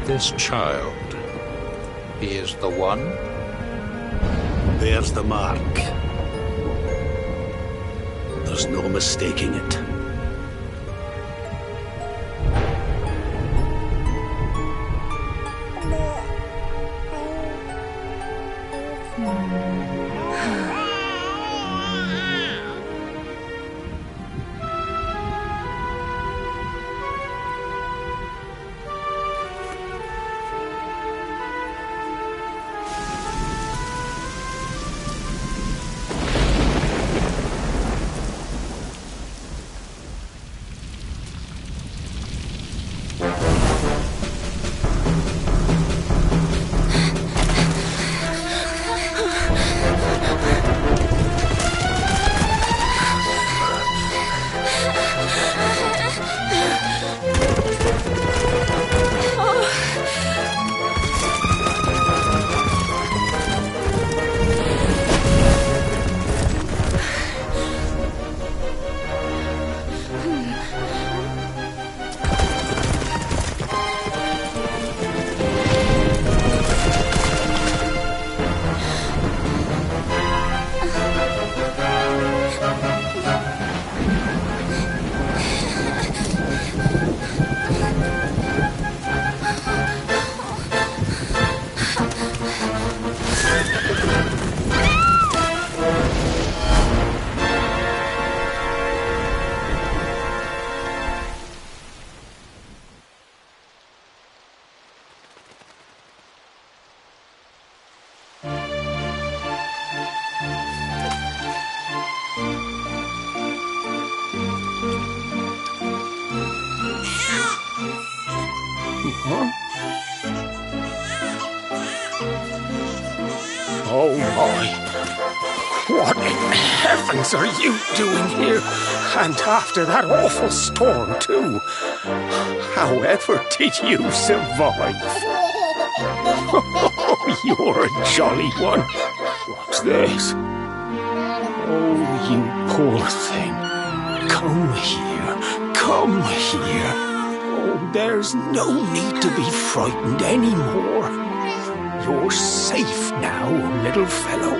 This child, he is the one? There's the mark. There's no mistaking it. Oh my! What in heavens are you doing here? And after that awful storm, too. However did you survive? Oh, you're a jolly one. What's this? Oh, you poor thing. Come here. Come here. Oh, there's no need to be frightened anymore. You're safe now, little fellow.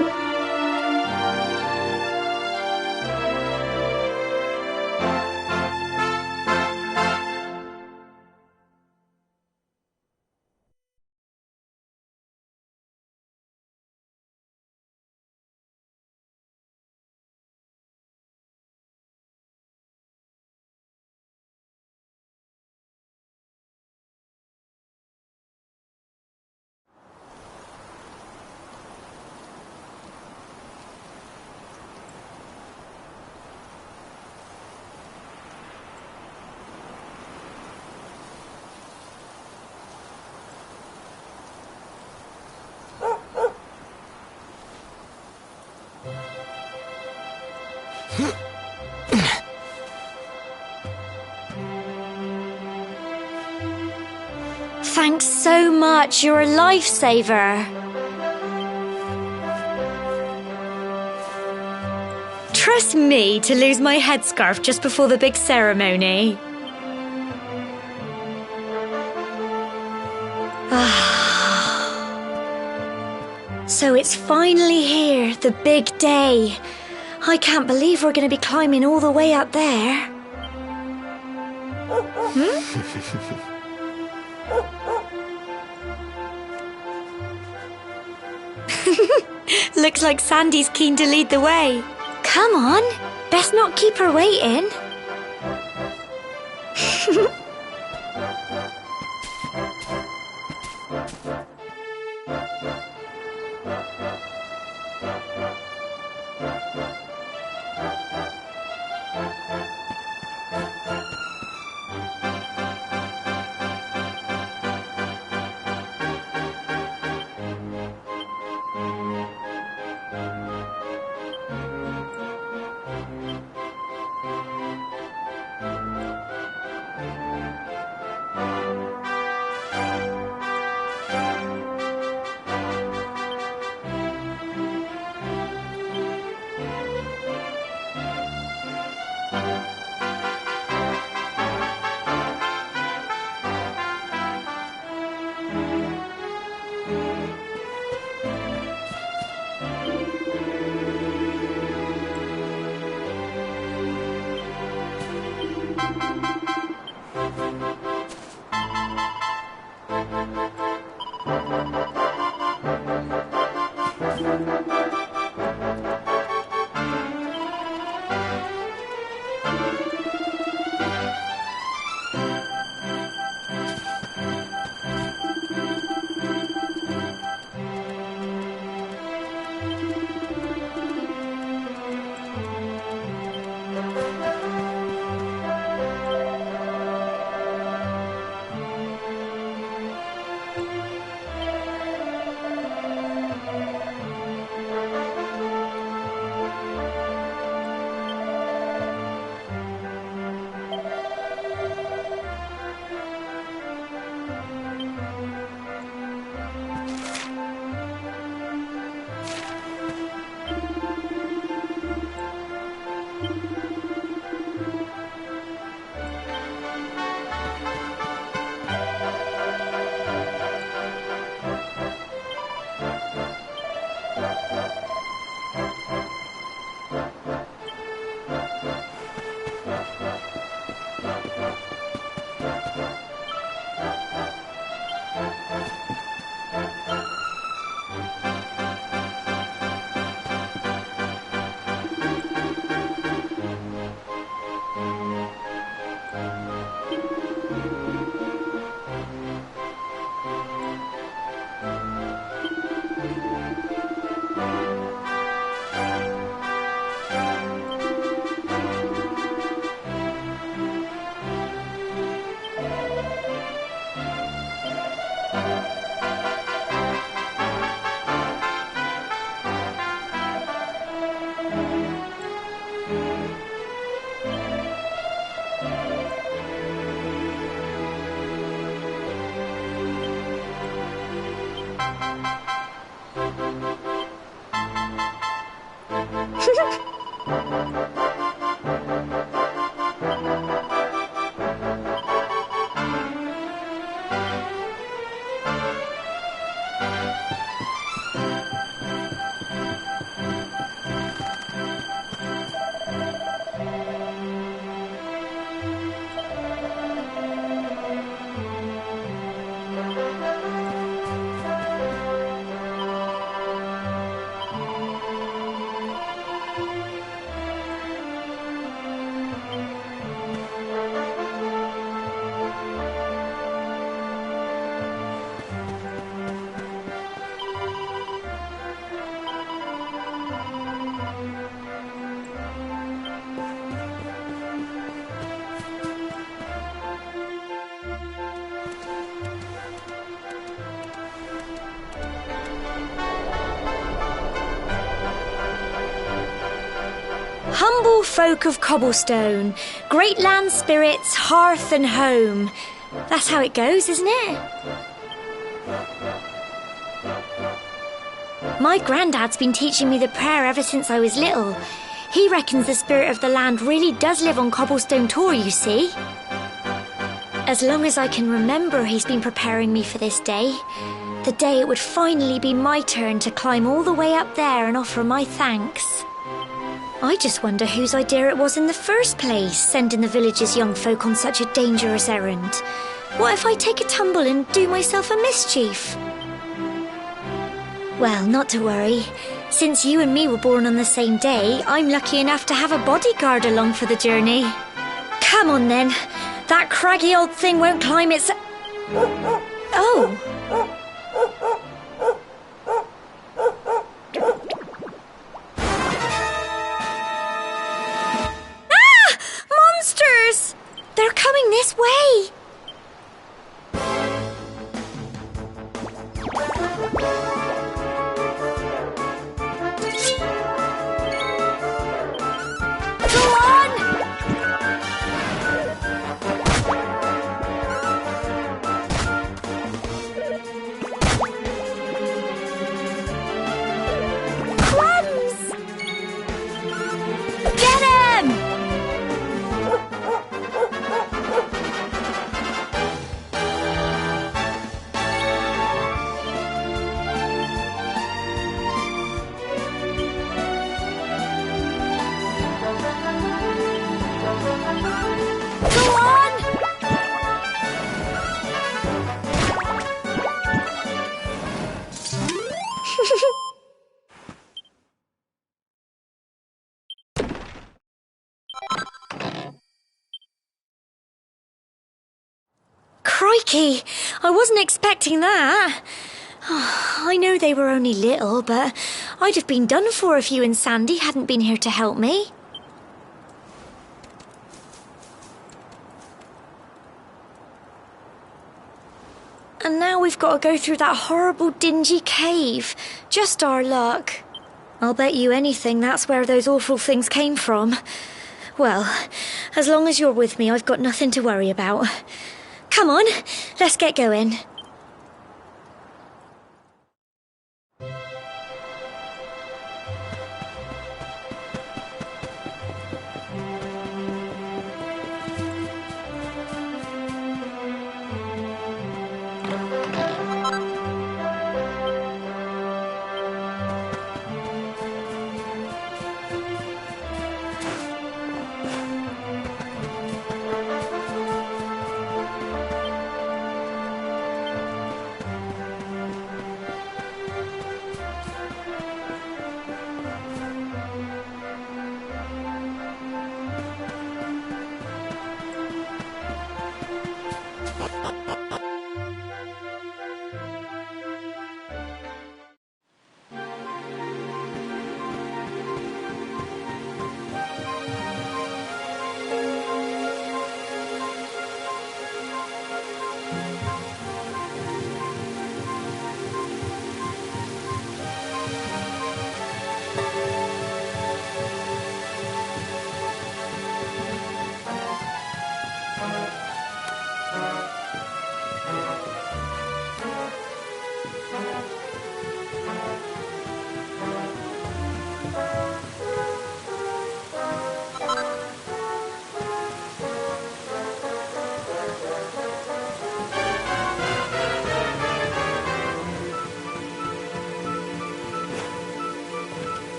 Thanks so much, you're a lifesaver. Trust me to lose my headscarf just before the big ceremony. So it's finally here, the big day. I can't believe we're going to be climbing all the way up there. Looks like Sandy's keen to lead the way. Come on, best not keep her waiting. folk of cobblestone, great land spirits, hearth and home. That's how it goes, isn't it? My granddad's been teaching me the prayer ever since I was little. He reckons the spirit of the land really does live on Cobblestone Tor, you see. As long as I can remember, he's been preparing me for this day. The day it would finally be my turn to climb all the way up there and offer my thanks. I just wonder whose idea it was in the first place, sending the village's young folk on such a dangerous errand. What if I take a tumble and do myself a mischief? Well, not to worry. Since you and me were born on the same day, I'm lucky enough to have a bodyguard along for the journey. Come on then. That craggy old thing won't climb its... Oh! Ah! Monsters! They're coming this way! Crikey, I wasn't expecting that. Oh, I know they were only little, but I'd have been done for if you and Sandy hadn't been here to help me. And now we've got to go through that horrible dingy cave. Just our luck. I'll bet you anything that's where those awful things came from. Well, as long as you're with me, I've got nothing to worry about. Come on, let's get going.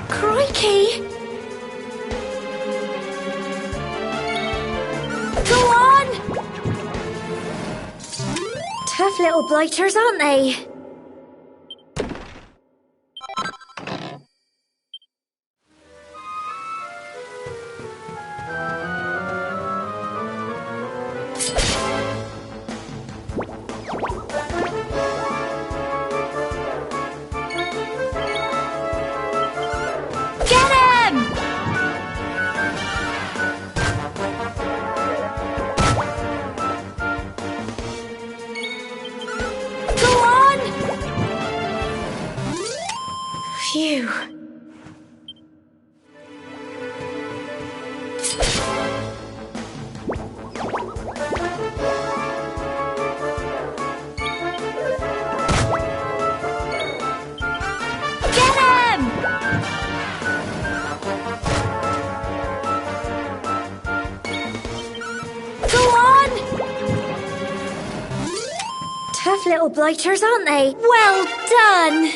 Crikey! Go on! Tough little blighters, aren't they? Tough little blighters, aren't they? Well done!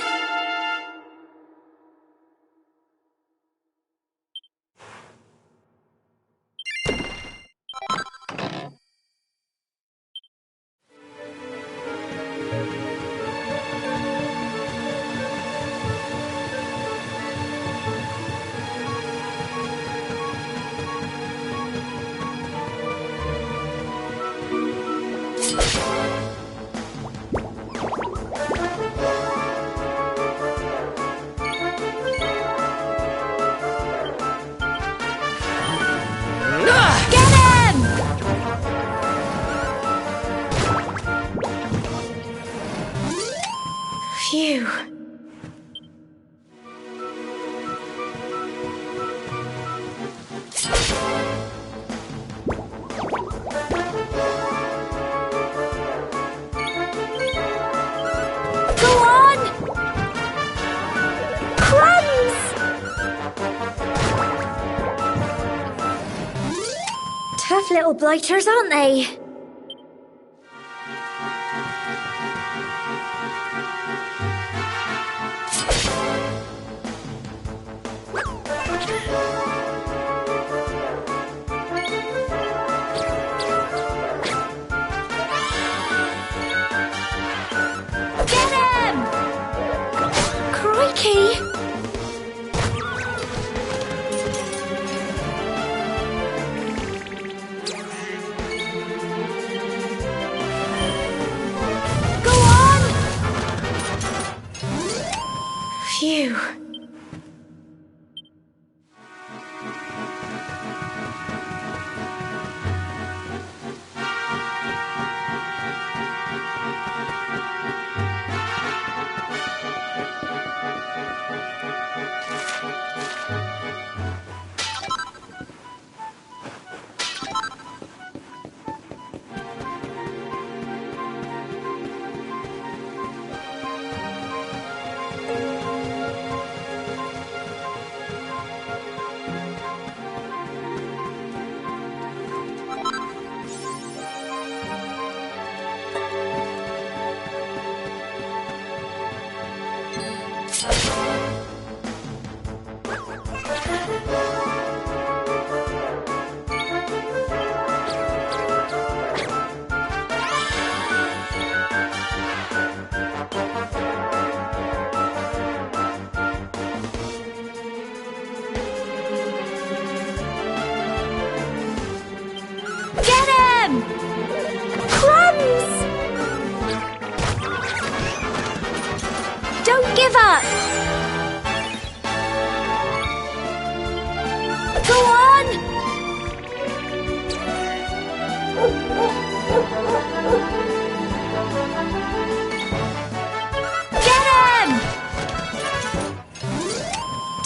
Phew. Go on! Crumbs! Tough little blighters, aren't they? Crikey! Go on! Phew. Don't give up! Go on! Get him!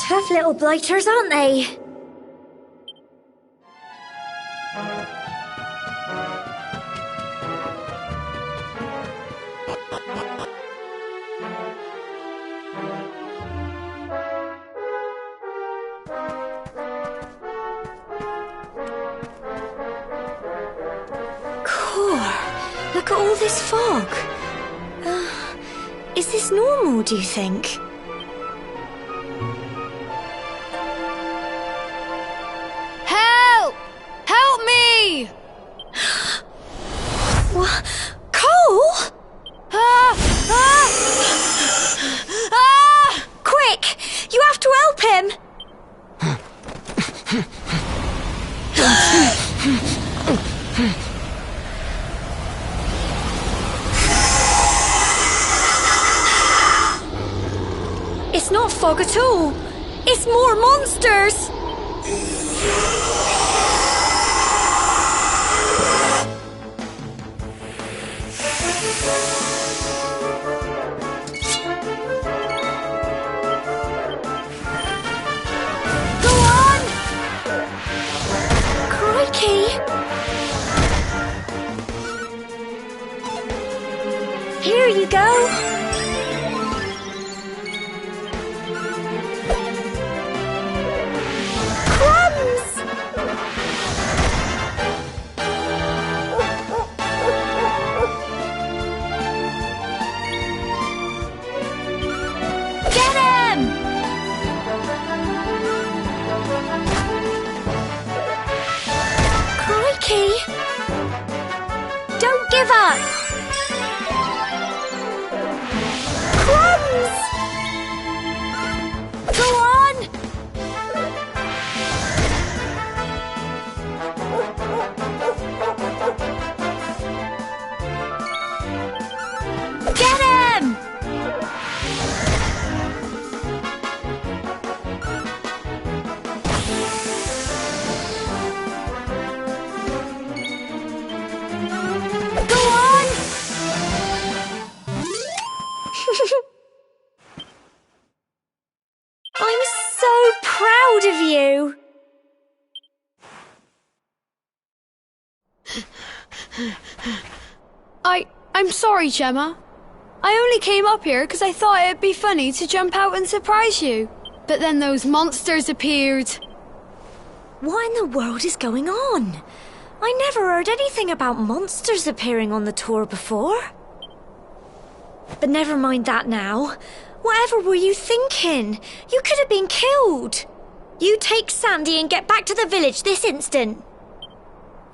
Tough little blighters, aren't they? Look at all this fog. Is this normal, do you think? Help! Help me! What? Cole? Quick! You have to help him! It's not fog at all. It's more monsters. Go on! Crikey! Here you go. river! Crumbs! Go on! Get him! Go on! I'm so proud of you. I'm sorry, Gemma. I only came up here because I thought it'd be funny to jump out and surprise you. But then those monsters appeared. What in the world is going on? I never heard anything about monsters appearing on the tour before. But never mind that now. Whatever were you thinking? You could have been killed. You take Sandy and get back to the village this instant.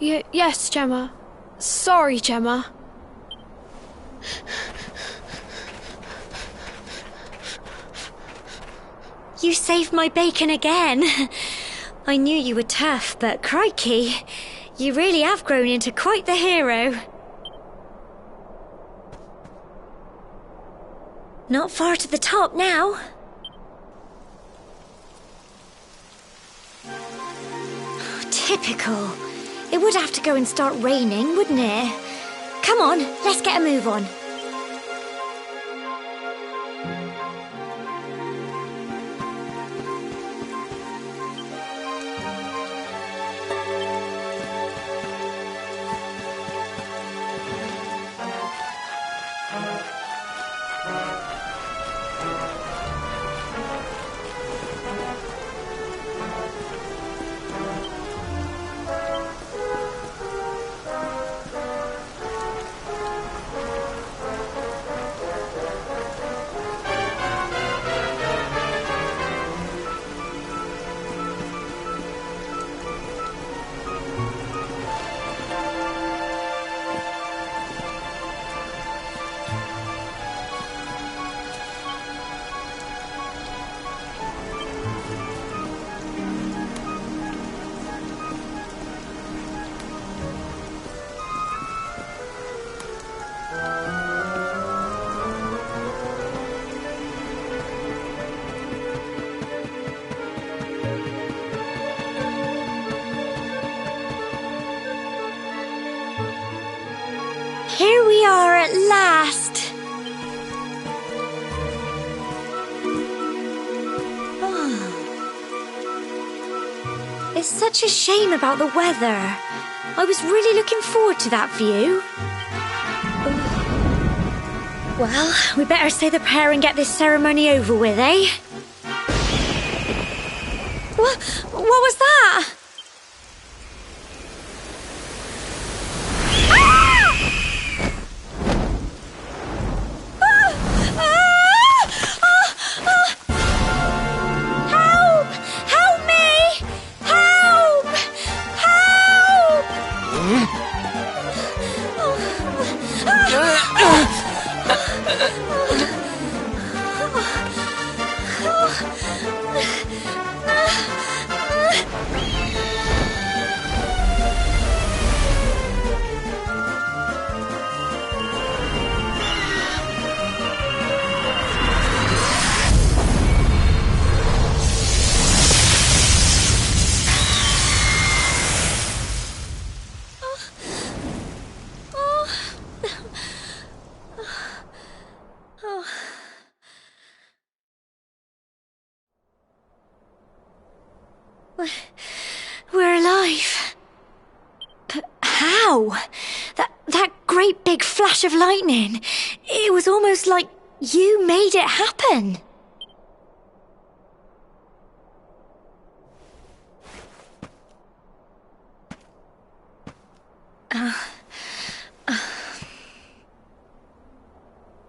Yes, Gemma. Sorry, Gemma. You saved my bacon again. I knew you were tough, but crikey, you really have grown into quite the hero. Not far to the top now. Typical. It would have to go and start raining, wouldn't it? Come on, let's get a move on. Here we are at last. Oh. It's such a shame about the weather. I was really looking forward to that view. Well, we better say the prayer and get this ceremony over with, eh? What was that? We're alive. But how? That great big flash of lightning. It was almost like you made it happen.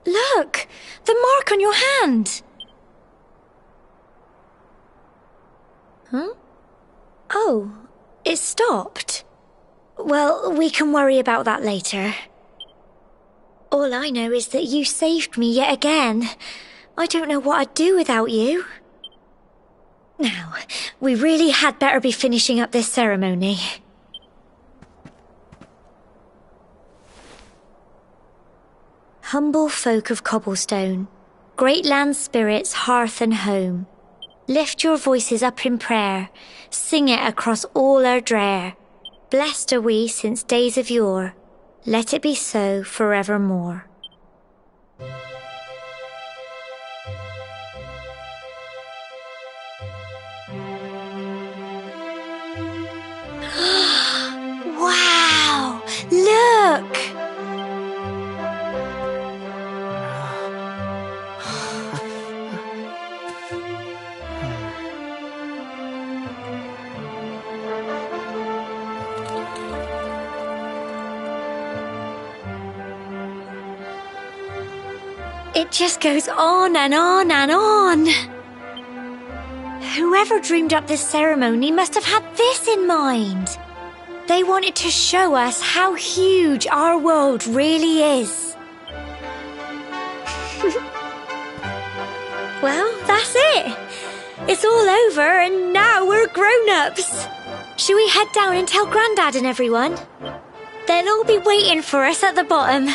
Look! The mark on your hand! Huh? Oh, it stopped. Well, we can worry about that later. All I know is that you saved me yet again. I don't know what I'd do without you. Now, we really had better be finishing up this ceremony. Humble folk of Cobblestone, great land spirits, hearth and home, lift your voices up in prayer, sing it across all our drear. Blessed are we since days of yore, let it be so forevermore. Wow! Look! It just goes on and on and on. Whoever dreamed up this ceremony must have had this in mind. They wanted to show us how huge our world really is. Well, that's it. It's all over and now we're grown-ups. Shall we head down and tell Grandad and everyone? They'll all be waiting for us at the bottom.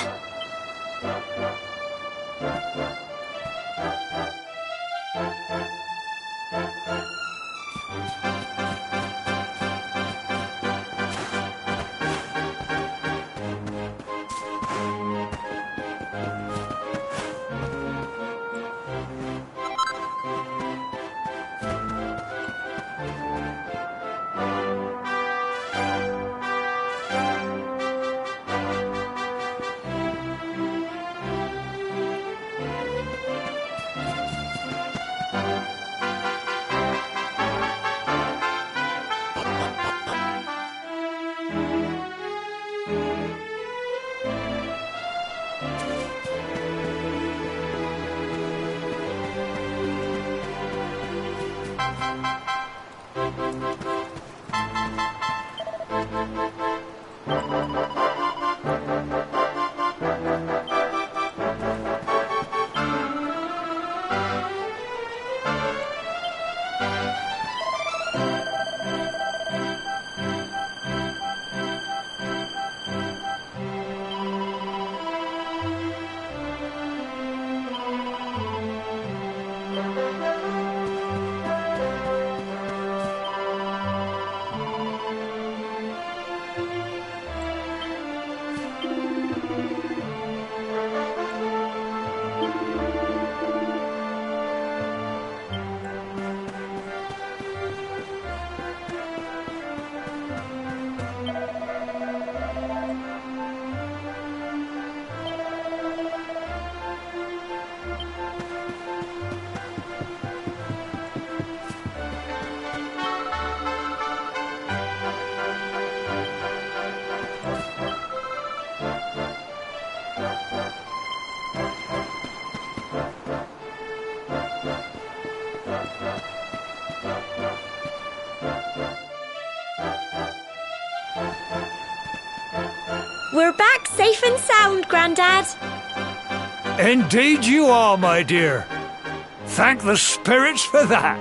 We're back safe and sound, Grandad. Indeed you are, my dear. Thank the spirits for that.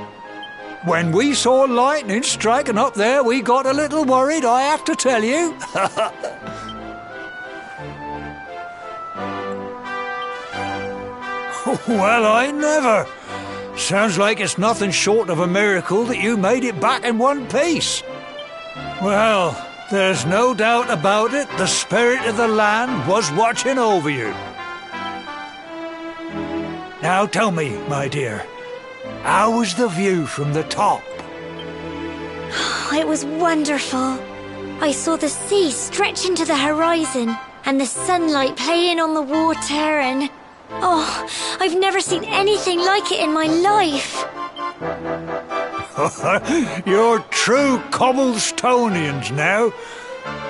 When we saw lightning striking up there, we got a little worried, I have to tell you. Well, I never. Sounds like it's nothing short of a miracle that you made it back in one piece. Well, there's no doubt about it, the spirit of the land was watching over you. Now tell me, my dear, how was the view from the top? It was wonderful. I saw the sea stretch into the horizon and the sunlight playing on the water and... Oh, I've never seen anything like it in my life. You're true Cobblestonians now.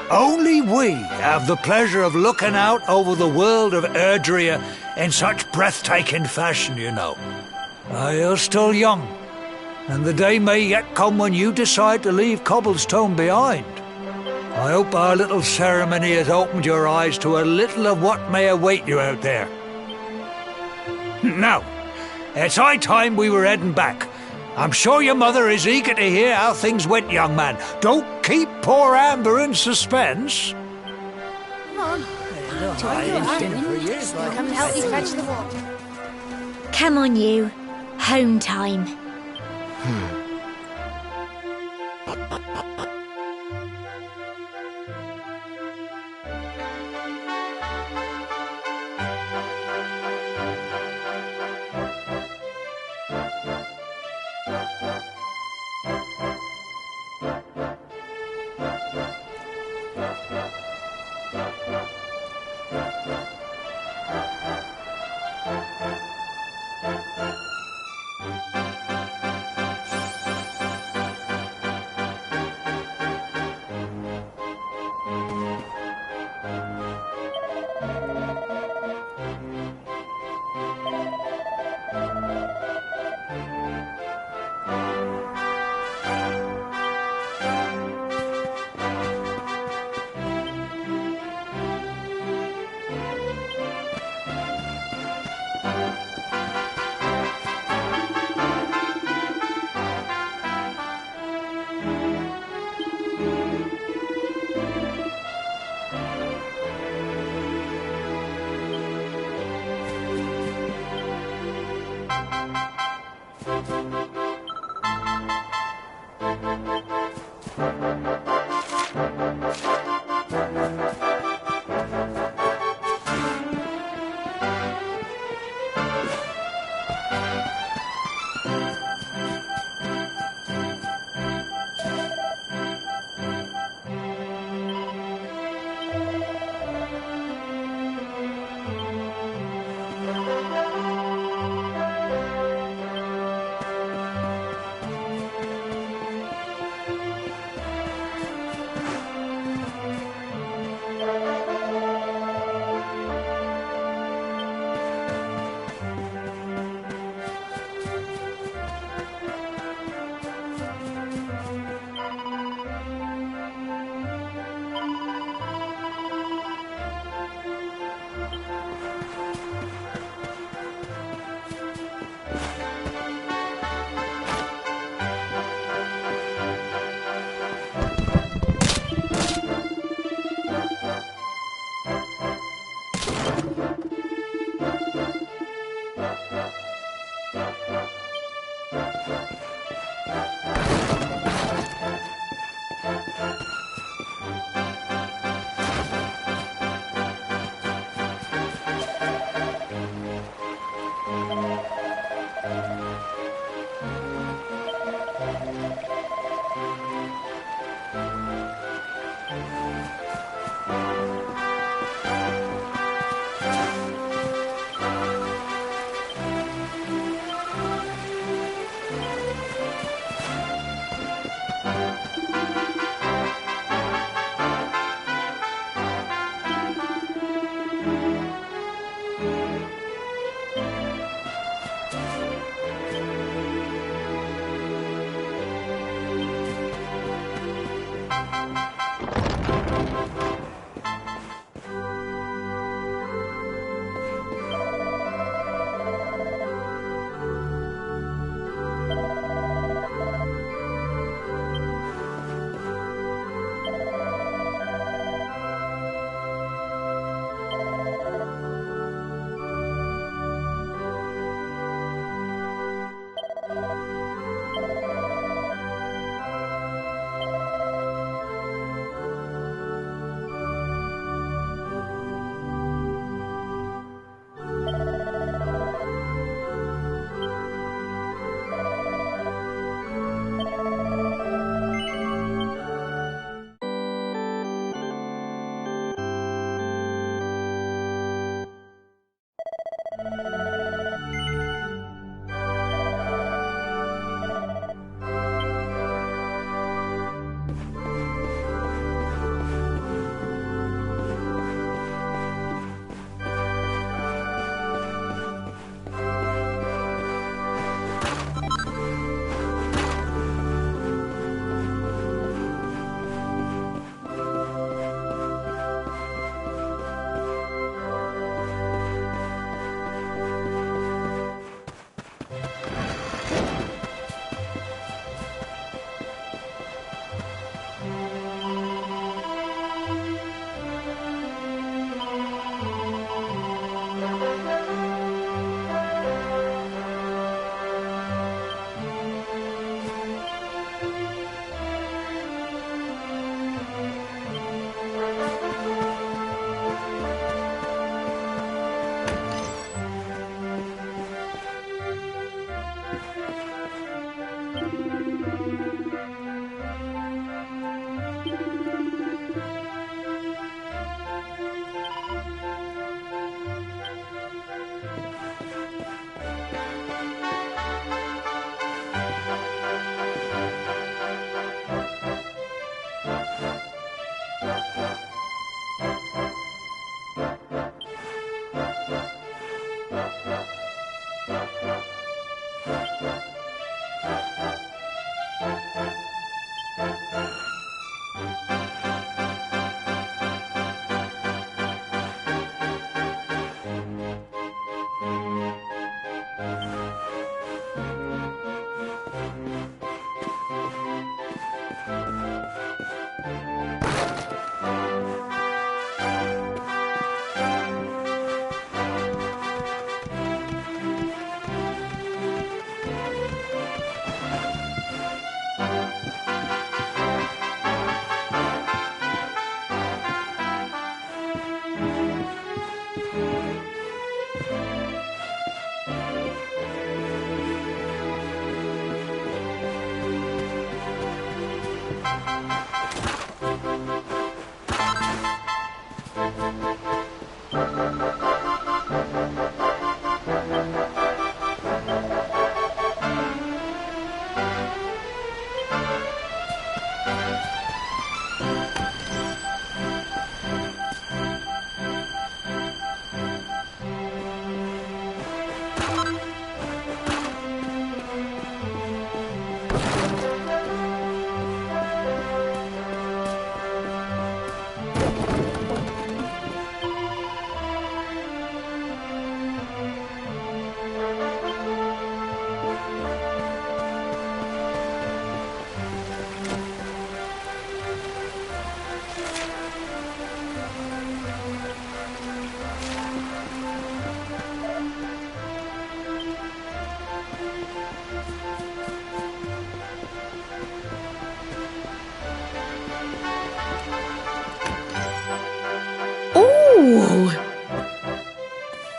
Only we have the pleasure of looking out over the world of Erdrea in such breathtaking fashion, you know. You're still young, and the day may yet come when you decide to leave Cobblestone behind. I hope our little ceremony has opened your eyes to a little of what may await you out there. Now, it's high time we were heading back. I'm sure your mother is eager to hear how things went, young man. Don't keep poor Amber in suspense. Come and help you fetch the water. Come on, you. Home time.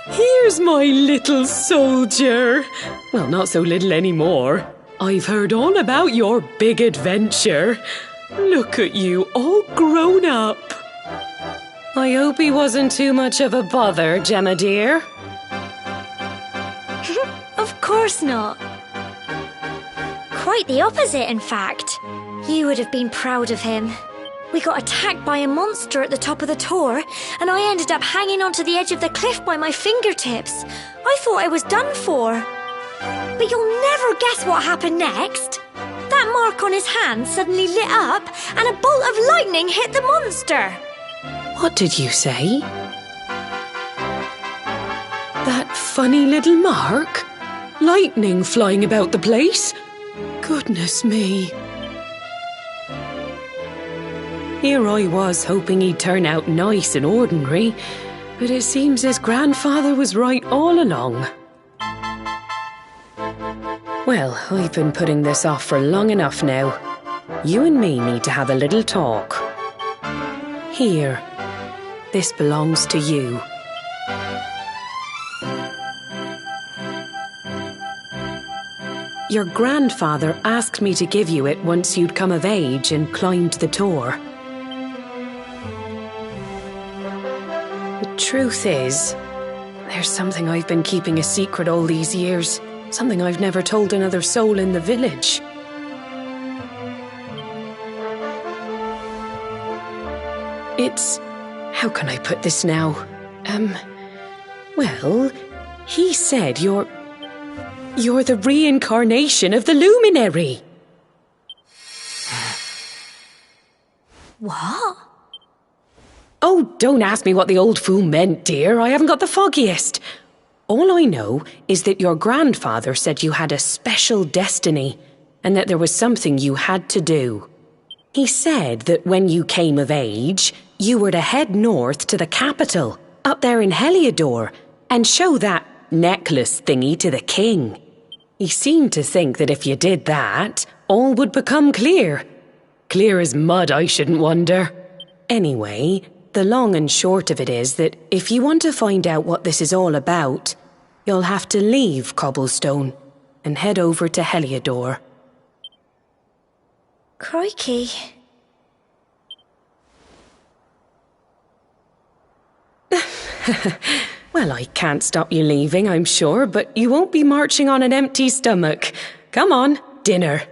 Here's my little soldier. Well, not so little anymore. I've heard all about your big adventure. Look at you, all grown up. I hope he wasn't too much of a bother, Gemma dear. Of course not. Quite the opposite, in fact. You would have been proud of him. We got attacked by a monster at the top of the tor, and I ended up hanging onto the edge of the cliff by my fingertips. I thought I was done for. But you'll never guess what happened next. That mark on his hand suddenly lit up, and a bolt of lightning hit the monster. What did you say? That funny little mark? Lightning flying about the place? Goodness me. Here I was hoping he'd turn out nice and ordinary, but it seems his grandfather was right all along. Well, I've been putting this off for long enough now. You and me need to have a little talk. Here, this belongs to you. Your grandfather asked me to give you it once you'd come of age and climbed the tor. The truth is, there's something I've been keeping a secret all these years. Something I've never told another soul in the village. It's... how can I put this now? Well, he said you're the reincarnation of the luminary. What? Oh, don't ask me what the old fool meant, dear. I haven't got the foggiest. All I know is that your grandfather said you had a special destiny and that there was something you had to do. He said that when you came of age, you were to head north to the capital, up there in Heliodor, and show that necklace thingy to the king. He seemed to think that if you did that, all would become clear. Clear as mud, I shouldn't wonder. Anyway, the long and short of it is that if you want to find out what this is all about, you'll have to leave Cobblestone and head over to Heliodor. Crikey. Well, I can't stop you leaving, I'm sure, but you won't be marching on an empty stomach. Come on, dinner.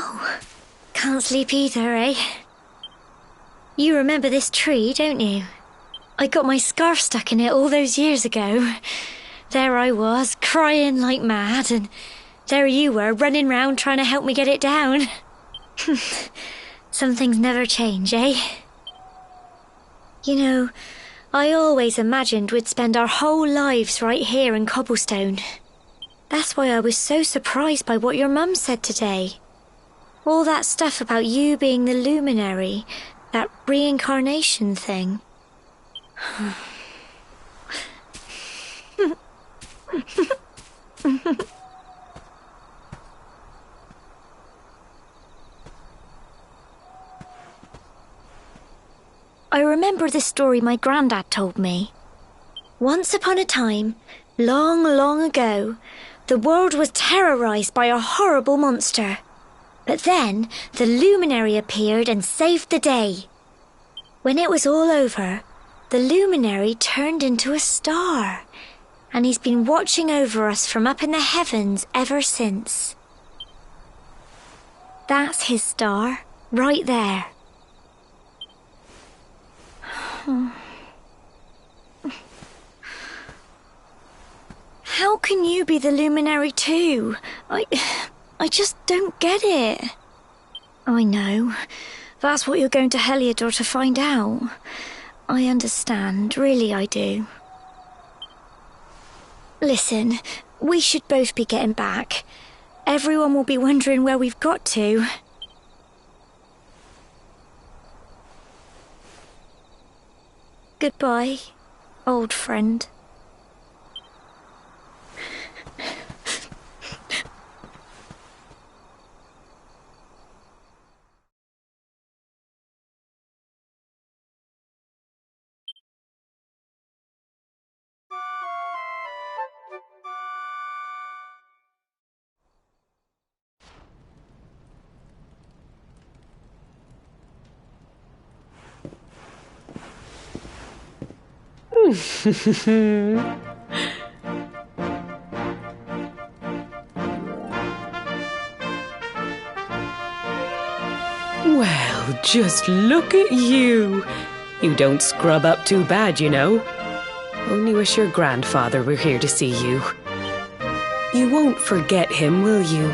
Oh, can't sleep either, eh? You remember this tree, don't you? I got my scarf stuck in it all those years ago. There I was, crying like mad, and there you were, running round trying to help me get it down. Some things never change, eh? You know, I always imagined we'd spend our whole lives right here in Cobblestone. That's why I was so surprised by what your mum said today. All that stuff about you being the luminary, that reincarnation thing. I remember the story my granddad told me. Once upon a time, long, long ago, the world was terrorized by a horrible monster. But then the luminary appeared and saved the day. When it was all over, the luminary turned into a star, and he's been watching over us from up in the heavens ever since. That's his star, right there. How can you be the luminary too? I just don't get it. I know. That's what you're going to Heliodor to find out. I understand, really I do. Listen, we should both be getting back. Everyone will be wondering where we've got to. Goodbye, old friend. Well, just look at you. You don't scrub up too bad, you know. Only wish your grandfather were here to see you. You won't forget him, will you?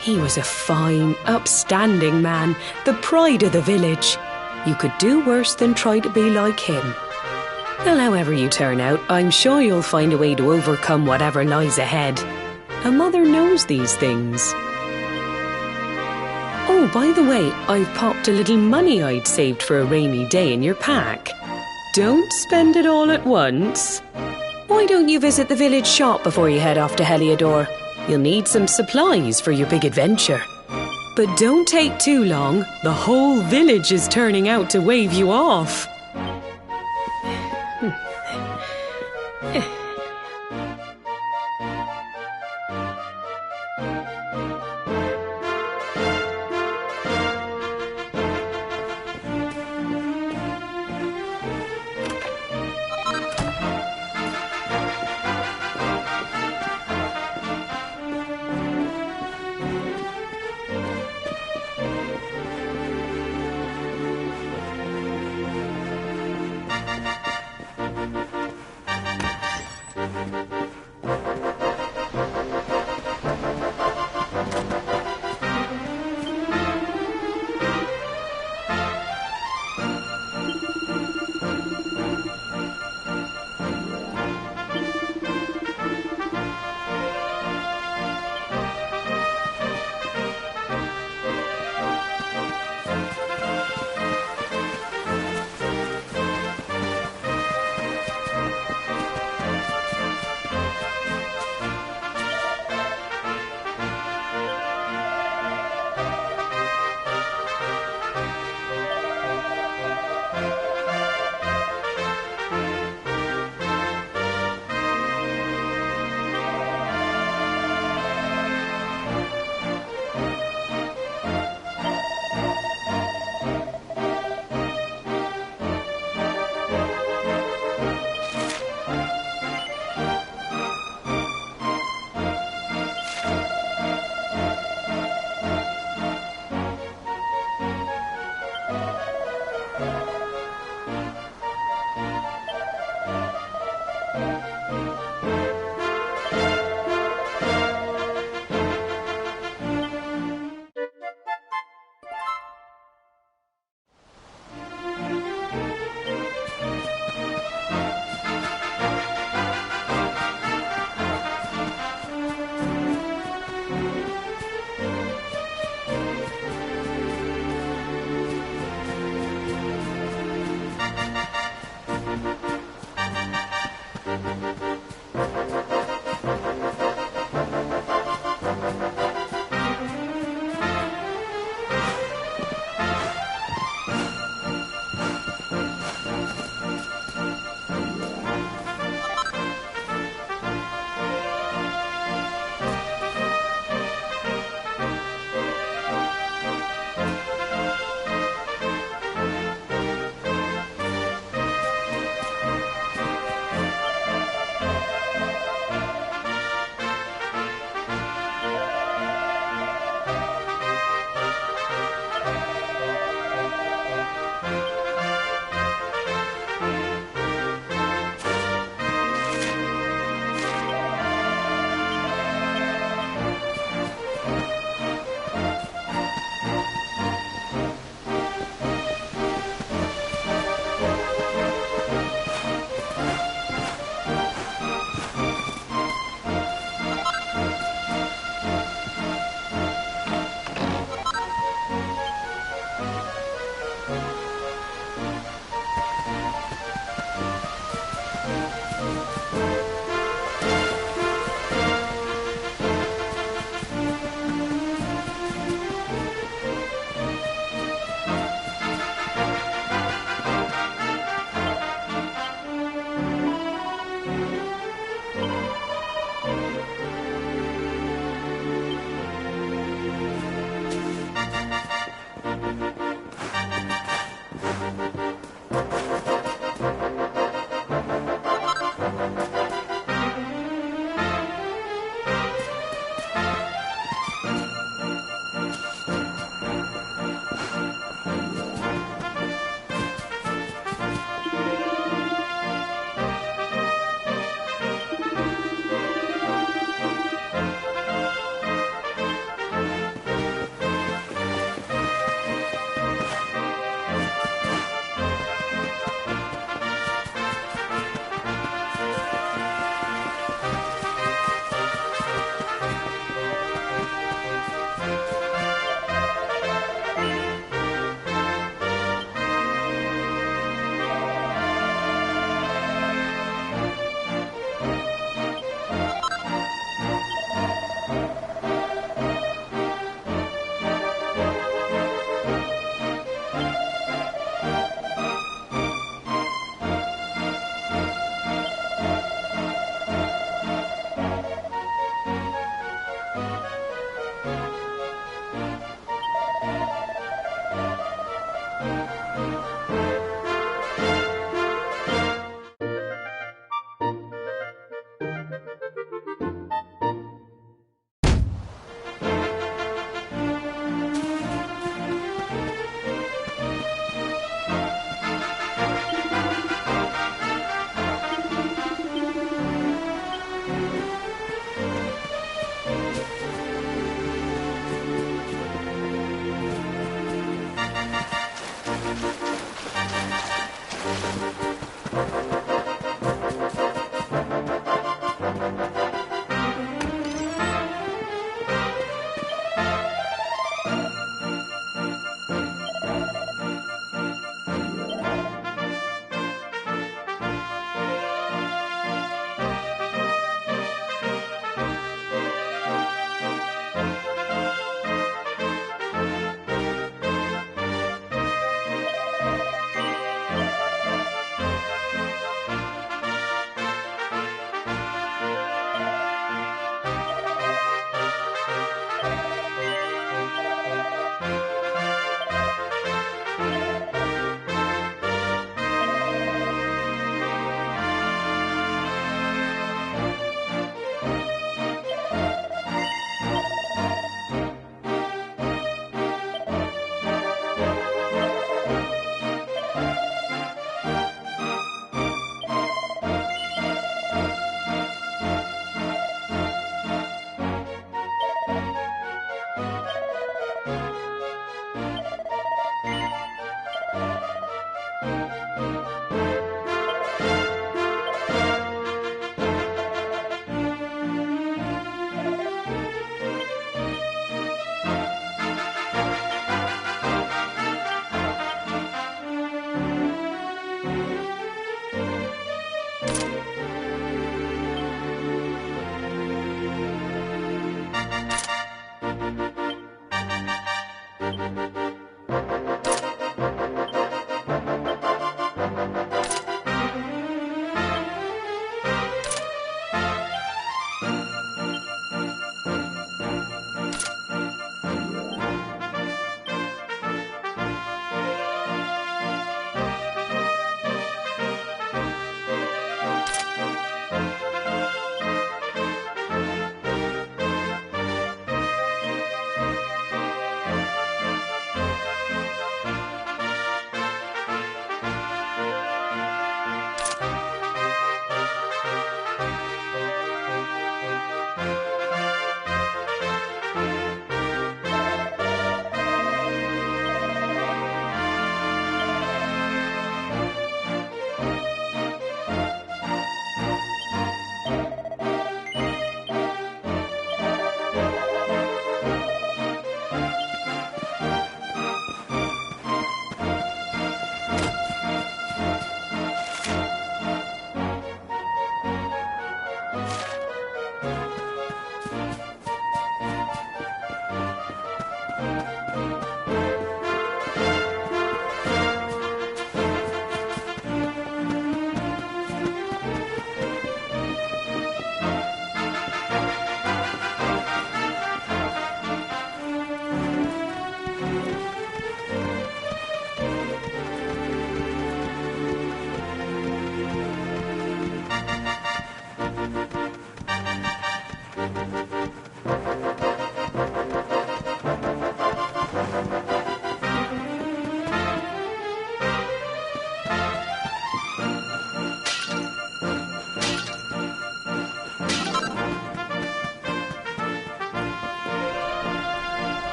He was a fine, upstanding man, the pride of the village. You could do worse than try to be like him. Well, however you turn out, I'm sure you'll find a way to overcome whatever lies ahead. A mother knows these things. Oh, by the way, I've popped a little money I'd saved for a rainy day in your pack. Don't spend it all at once. Why don't you visit the village shop before you head off to Heliodor? You'll need some supplies for your big adventure. But don't take too long. The whole village is turning out to wave you off.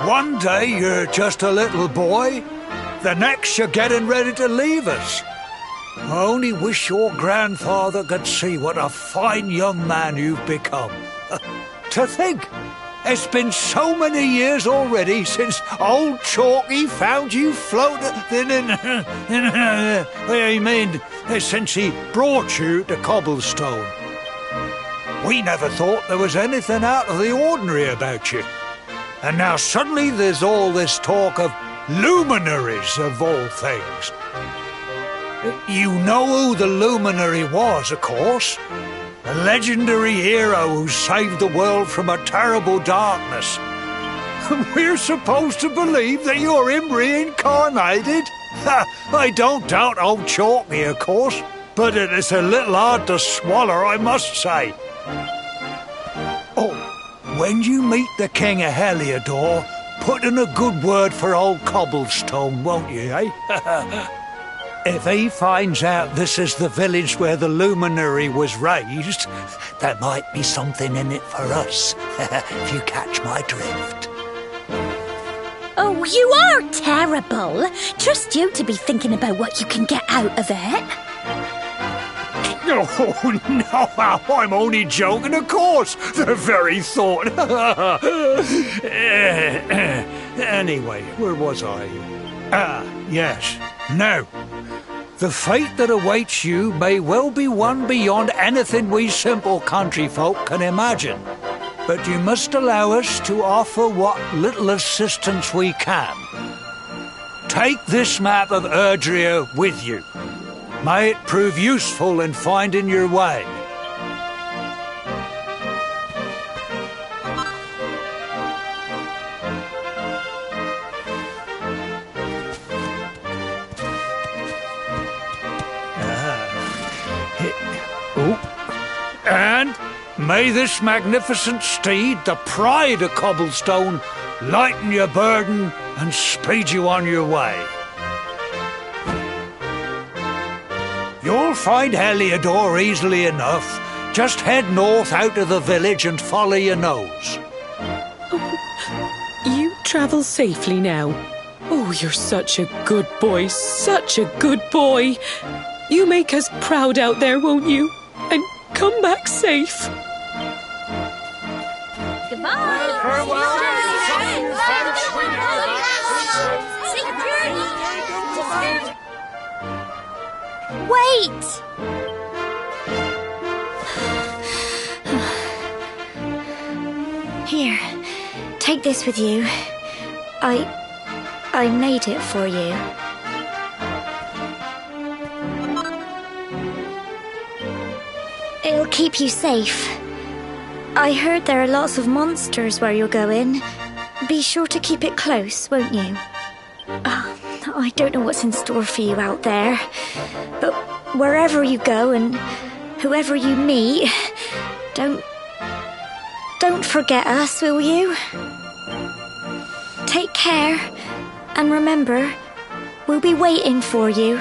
One day you're just a little boy, the next you're getting ready to leave us. I only wish your grandfather could see what a fine young man you've become. To think, it's been so many years already since old Chalky found you floating since he brought you to Cobblestone. We never thought there was anything out of the ordinary about you. And now suddenly there's all this talk of luminaries of all things. You know who the luminary was, of course. A legendary hero who saved the world from a terrible darkness. We're supposed to believe that you're him reincarnated? I don't doubt old Chalky, of course, but it is a little hard to swallow, I must say. Oh, when you meet the King of Heliodor, put in a good word for old Cobblestone, won't you, eh? If he finds out this is the village where the luminary was raised, there might be something in it for us, if you catch my drift. Oh, you are terrible. Trust you to be thinking about what you can get out of it. Oh, no, I'm only joking, of course. The very thought. Anyway, where was I? Ah, yes. Now, the fate that awaits you may well be one beyond anything we simple country folk can imagine. But you must allow us to offer what little assistance we can. Take this map of Erdrea with you. May it prove useful in finding your way. And may this magnificent steed, the pride of Cobblestone, lighten your burden and speed you on your way. You'll find Heliodor easily enough. Just head north out of the village and follow your nose. Oh, you travel safely now. Oh, you're such a good boy, such a good boy. You make us proud out there, won't you? And come back safe. Goodbye. Farewell. Wait! Here, take this with you. I made it for you. It'll keep you safe. I heard there are lots of monsters where you're going. Be sure to keep it close, won't you? I don't know what's in store for you out there, but wherever you go and whoever you meet, don't forget us, will you? Take care, and remember, we'll be waiting for you.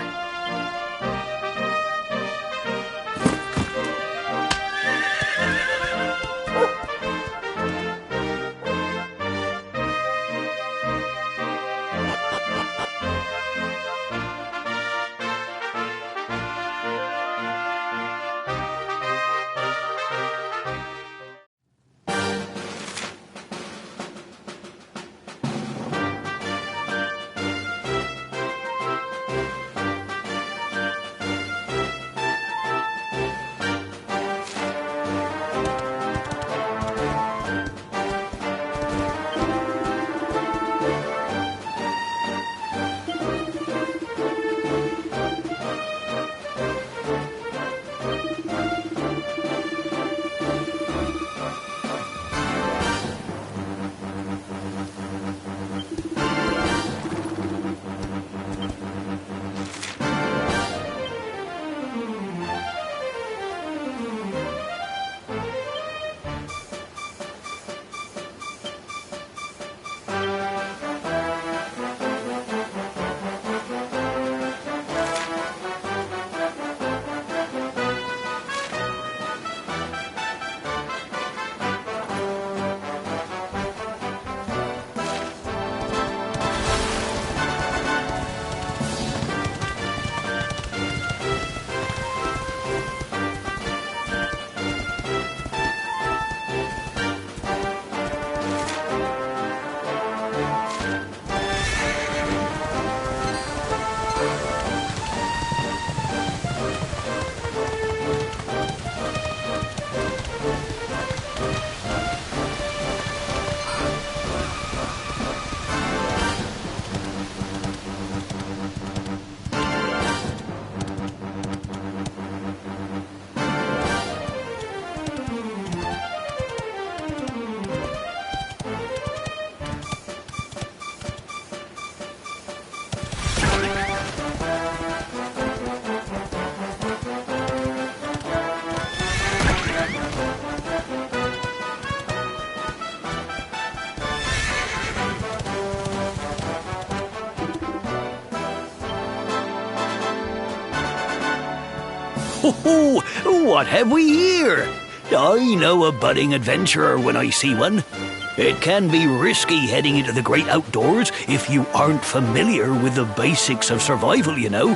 Ho, what have we here? I know a budding adventurer when I see one. It can be risky heading into the great outdoors if you aren't familiar with the basics of survival, you know.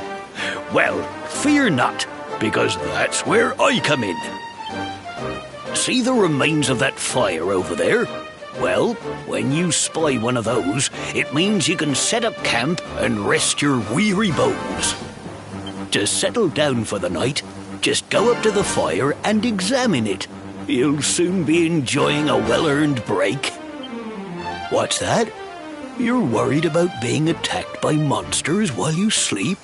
Well, fear not, because that's where I come in. See the remains of that fire over there? Well, when you spy one of those, it means you can set up camp and rest your weary bones. To settle down for the night, just go up to the fire and examine it. You'll soon be enjoying a well-earned break. What's that? You're worried about being attacked by monsters while you sleep?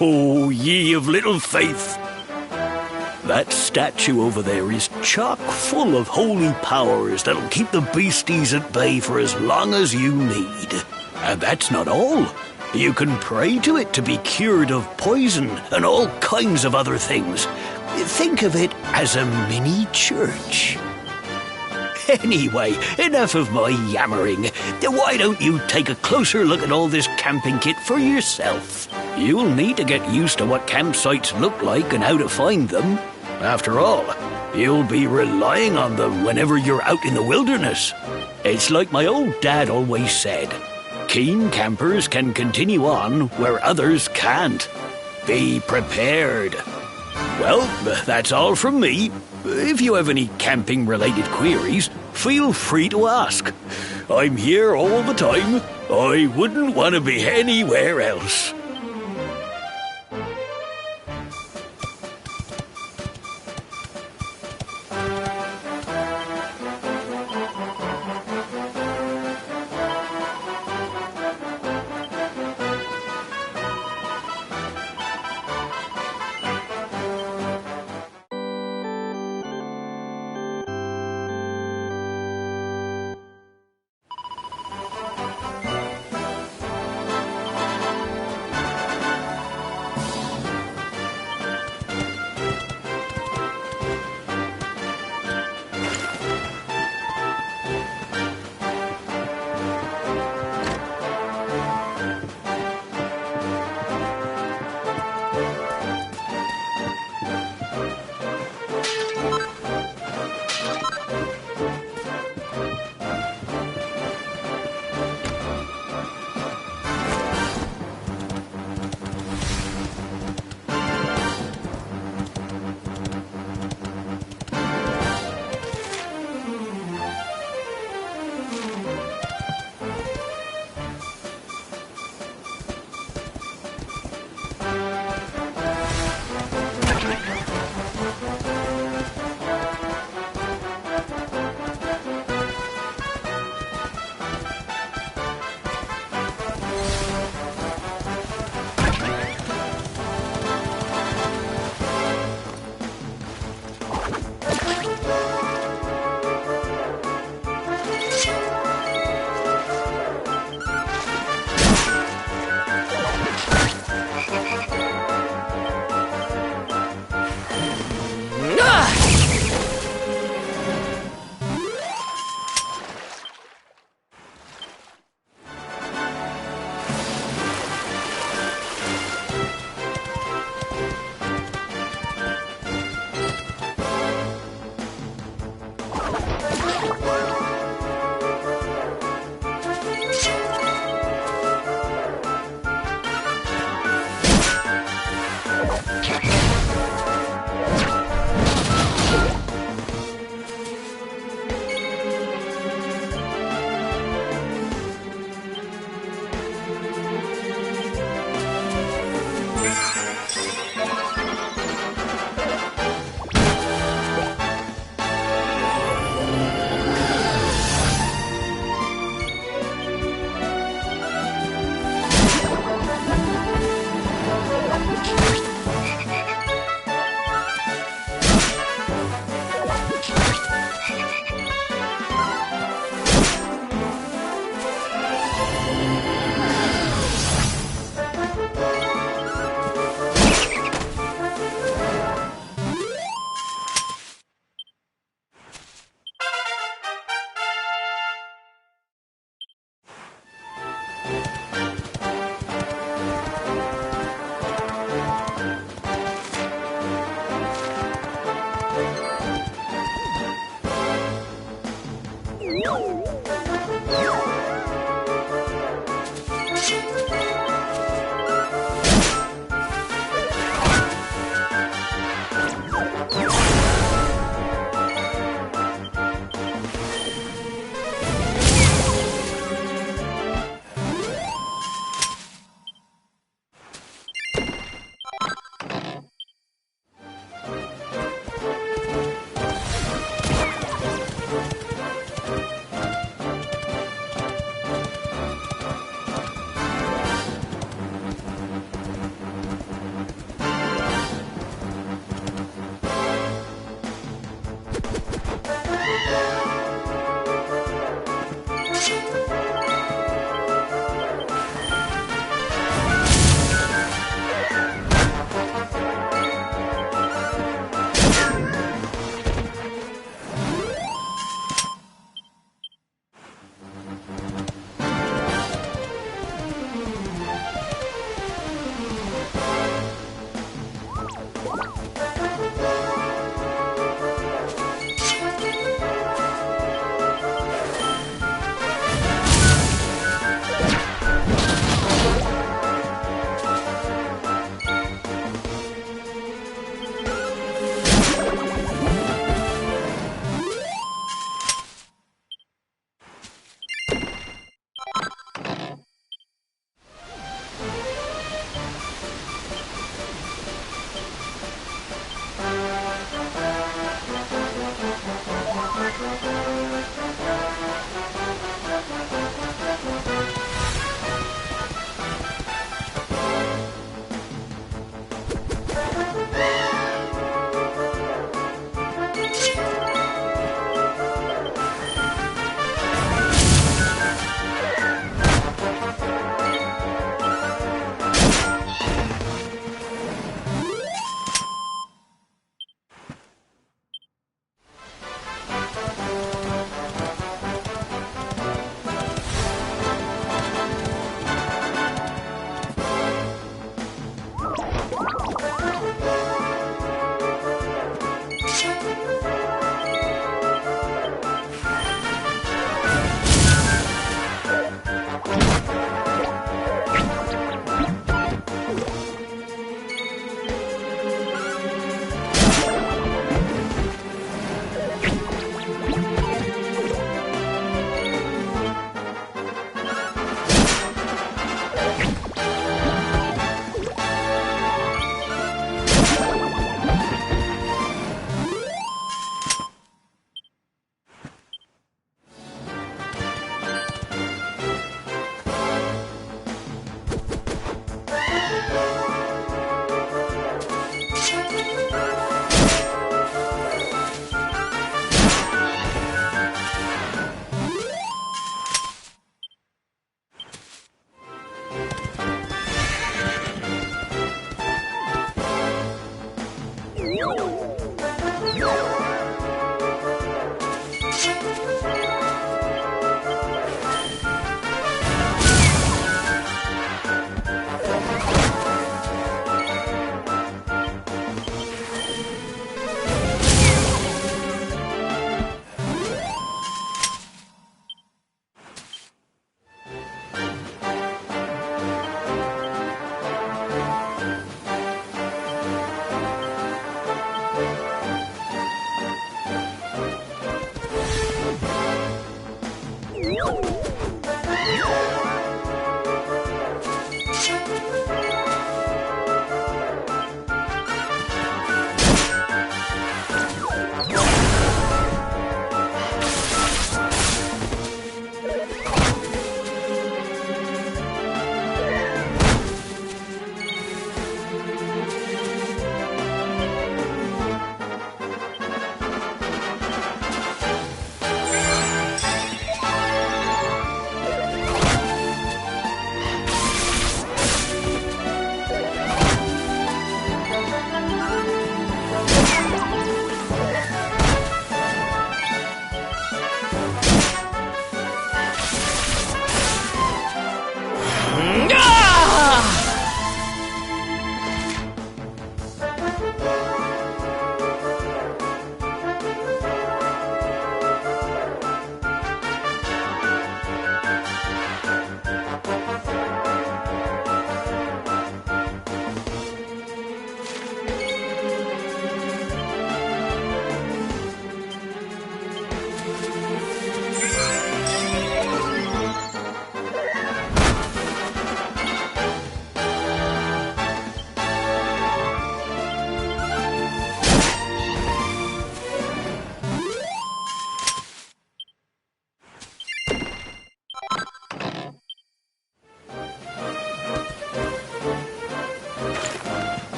Oh, ye of little faith! That statue over there is chock full of holy powers that'll keep the beasties at bay for as long as you need. And that's not all. You can pray to it to be cured of poison and all kinds of other things. Think of it as a mini church. Anyway, enough of my yammering. Why don't you take a closer look at all this camping kit for yourself? You'll need to get used to what campsites look like and how to find them. After all, you'll be relying on them whenever you're out in the wilderness. It's like my old dad always said, keen campers can continue on where others can't. Be prepared. Well, that's all from me. If you have any camping-related queries, feel free to ask. I'm here all the time. I wouldn't want to be anywhere else.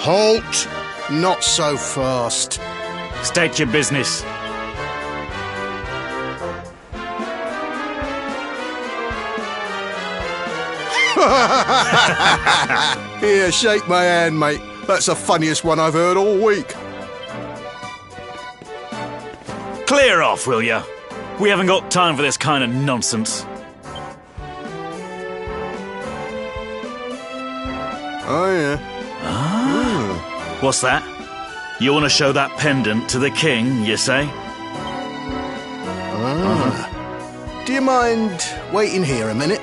Halt! Not so fast. State your business. Here, shake my hand, mate. That's the funniest one I've heard all week. Clear off, will ya? We haven't got time for this kind of nonsense. Oh, yeah. What's that? You want to show that pendant to the king, you say? Do you mind waiting here a minute?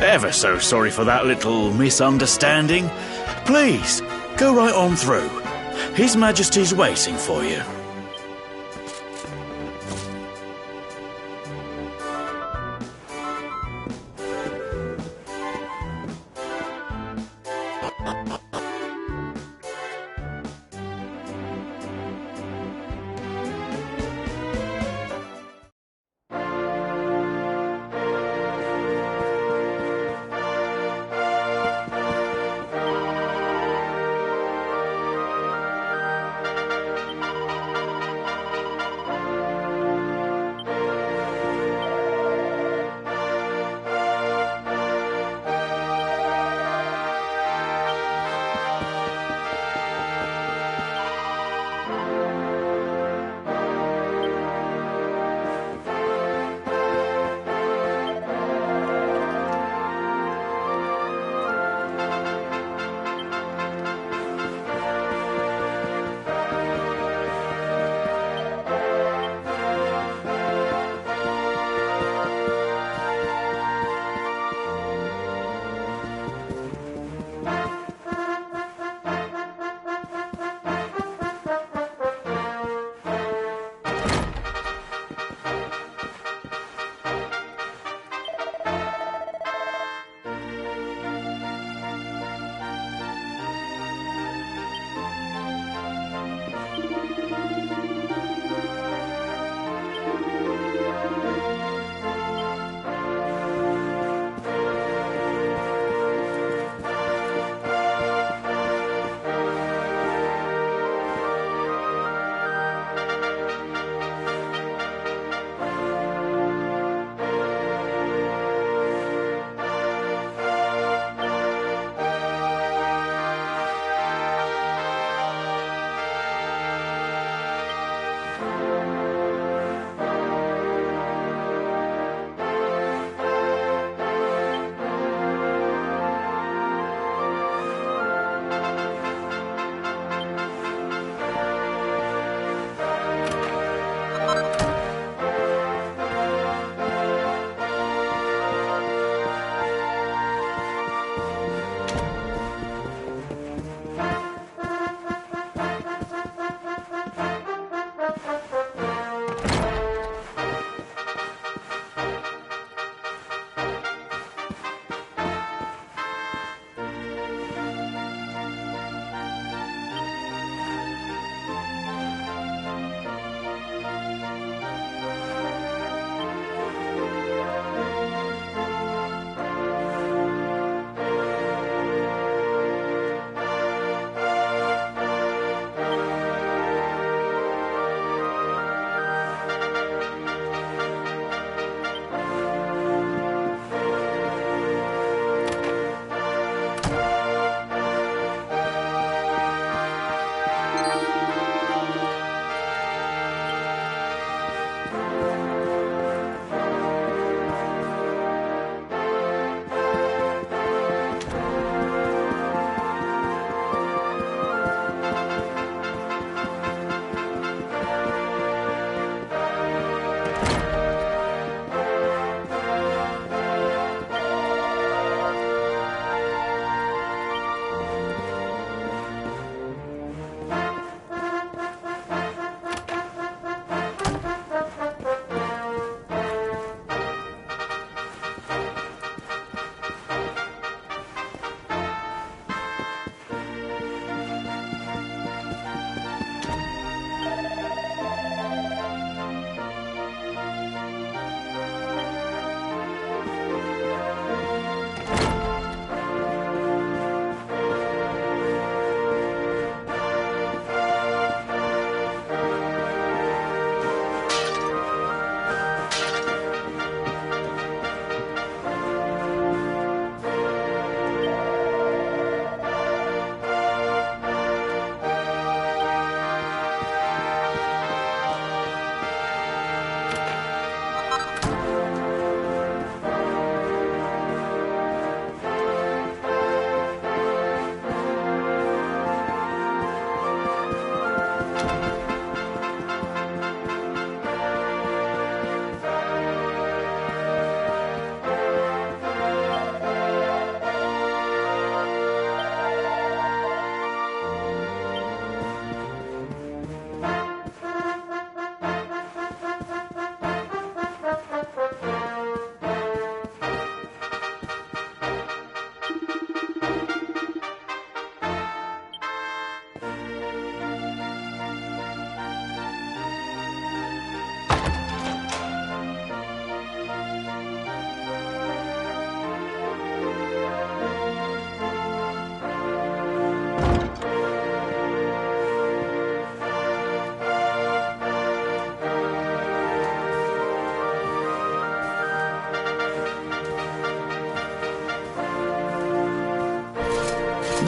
Ever so sorry for that little misunderstanding. Please, go right on through. His Majesty's waiting for you.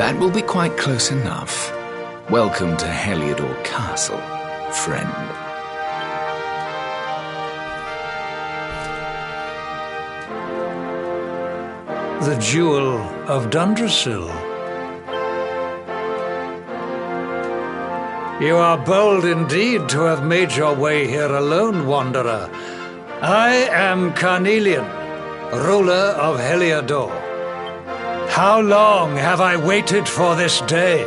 That will be quite close enough. Welcome to Heliodor Castle, friend. The Jewel of Dundrasil. You are bold indeed to have made your way here alone, wanderer. I am Carnelian, ruler of Heliodor. How long have I waited for this day?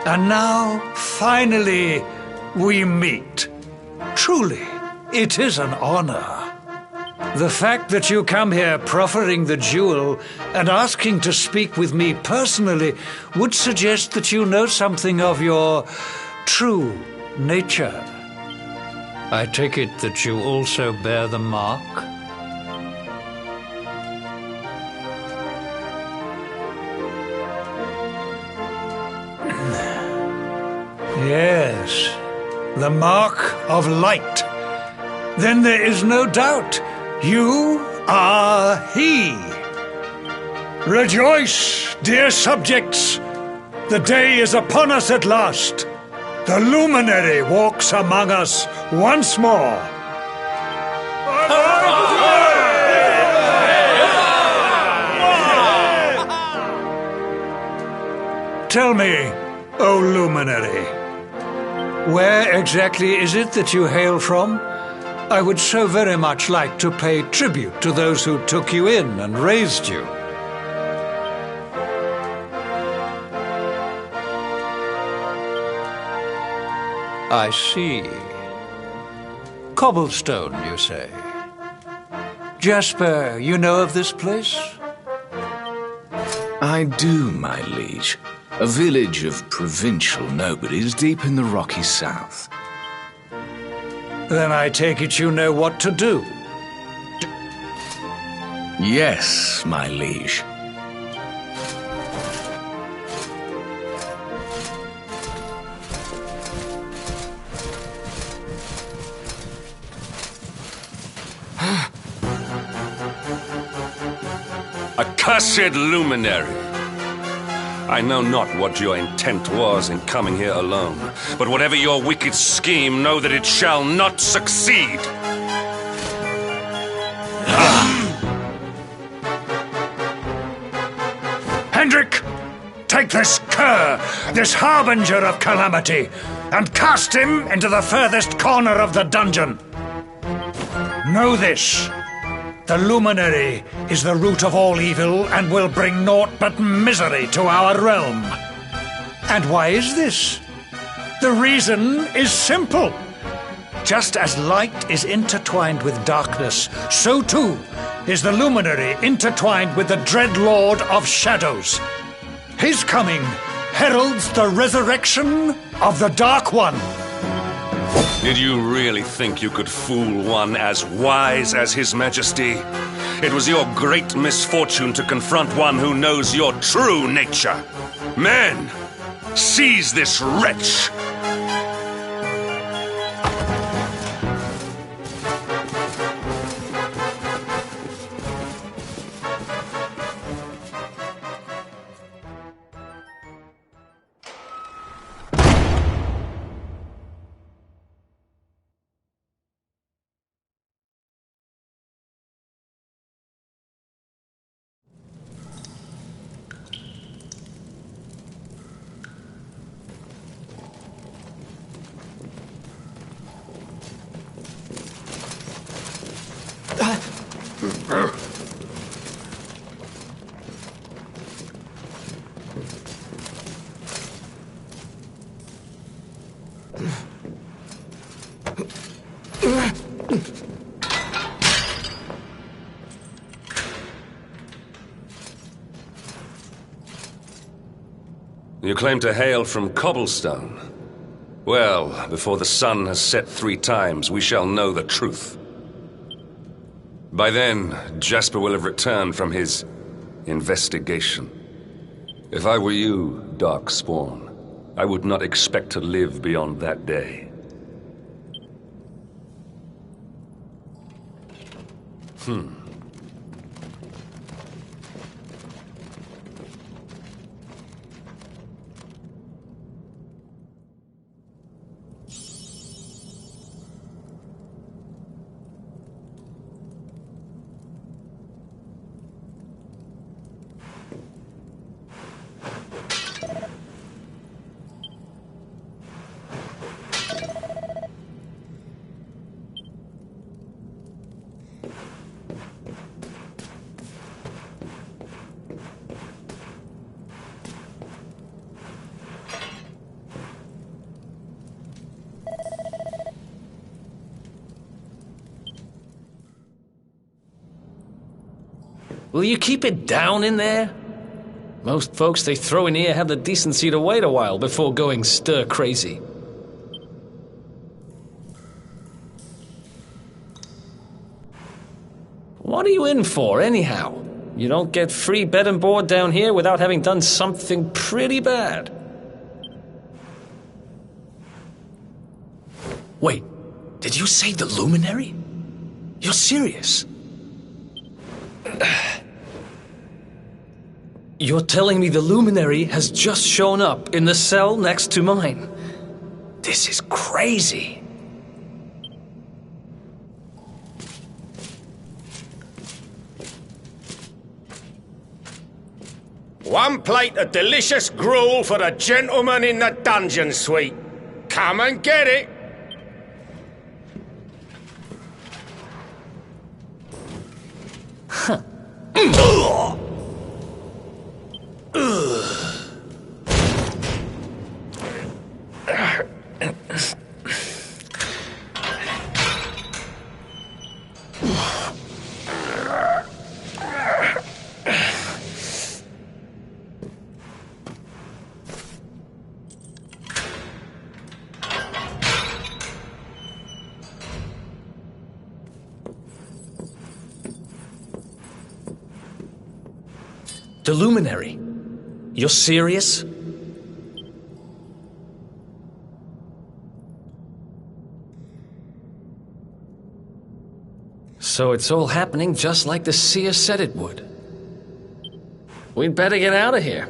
And now, finally, we meet. Truly, it is an honor. The fact that you come here proffering the jewel and asking to speak with me personally would suggest that you know something of your true nature. I take it that you also bear the mark? Yes, the mark of light. Then there is no doubt. You are he. Rejoice, dear subjects. The day is upon us at last. The luminary walks among us once more. Tell me, O luminary, where exactly is it that you hail from? I would so very much like to pay tribute to those who took you in and raised you. I see. Cobblestone, you say? Jasper, you know of this place? I do, my liege. A village of provincial nobodies deep in the rocky south. Then I take it you know what to do. Yes, my liege. Accursed luminary! I know not what your intent was in coming here alone, but whatever your wicked scheme, know that it shall not succeed! Hendrik, take this cur, this harbinger of calamity, and cast him into the furthest corner of the dungeon. Know this. The luminary is the root of all evil and will bring naught but misery to our realm. And why is this? The reason is simple. Just as light is intertwined with darkness, so too is the luminary intertwined with the dread lord of shadows. His coming heralds the resurrection of the Dark One. Did you really think you could fool one as wise as His Majesty? It was your great misfortune to confront one who knows your true nature. Men, seize this wretch! You claim to hail from Cobblestone. Well, before the sun has set 3 times, we shall know the truth. By then, Jasper will have returned from his investigation. If I were you, Darkspawn, I would not expect to live beyond that day. Will you keep it down in there? Most folks they throw in here have the decency to wait a while before going stir-crazy. What are you in for, anyhow? You don't get free bed and board down here without having done something pretty bad. Wait, did you say the Luminary? You're serious? You're telling me the Luminary has just shown up in the cell next to mine? This is crazy. One plate of delicious gruel for the gentleman in the dungeon suite. Come and get it. Huh. The Luminary? You're serious? So it's all happening just like the seer said it would. We'd better get out of here.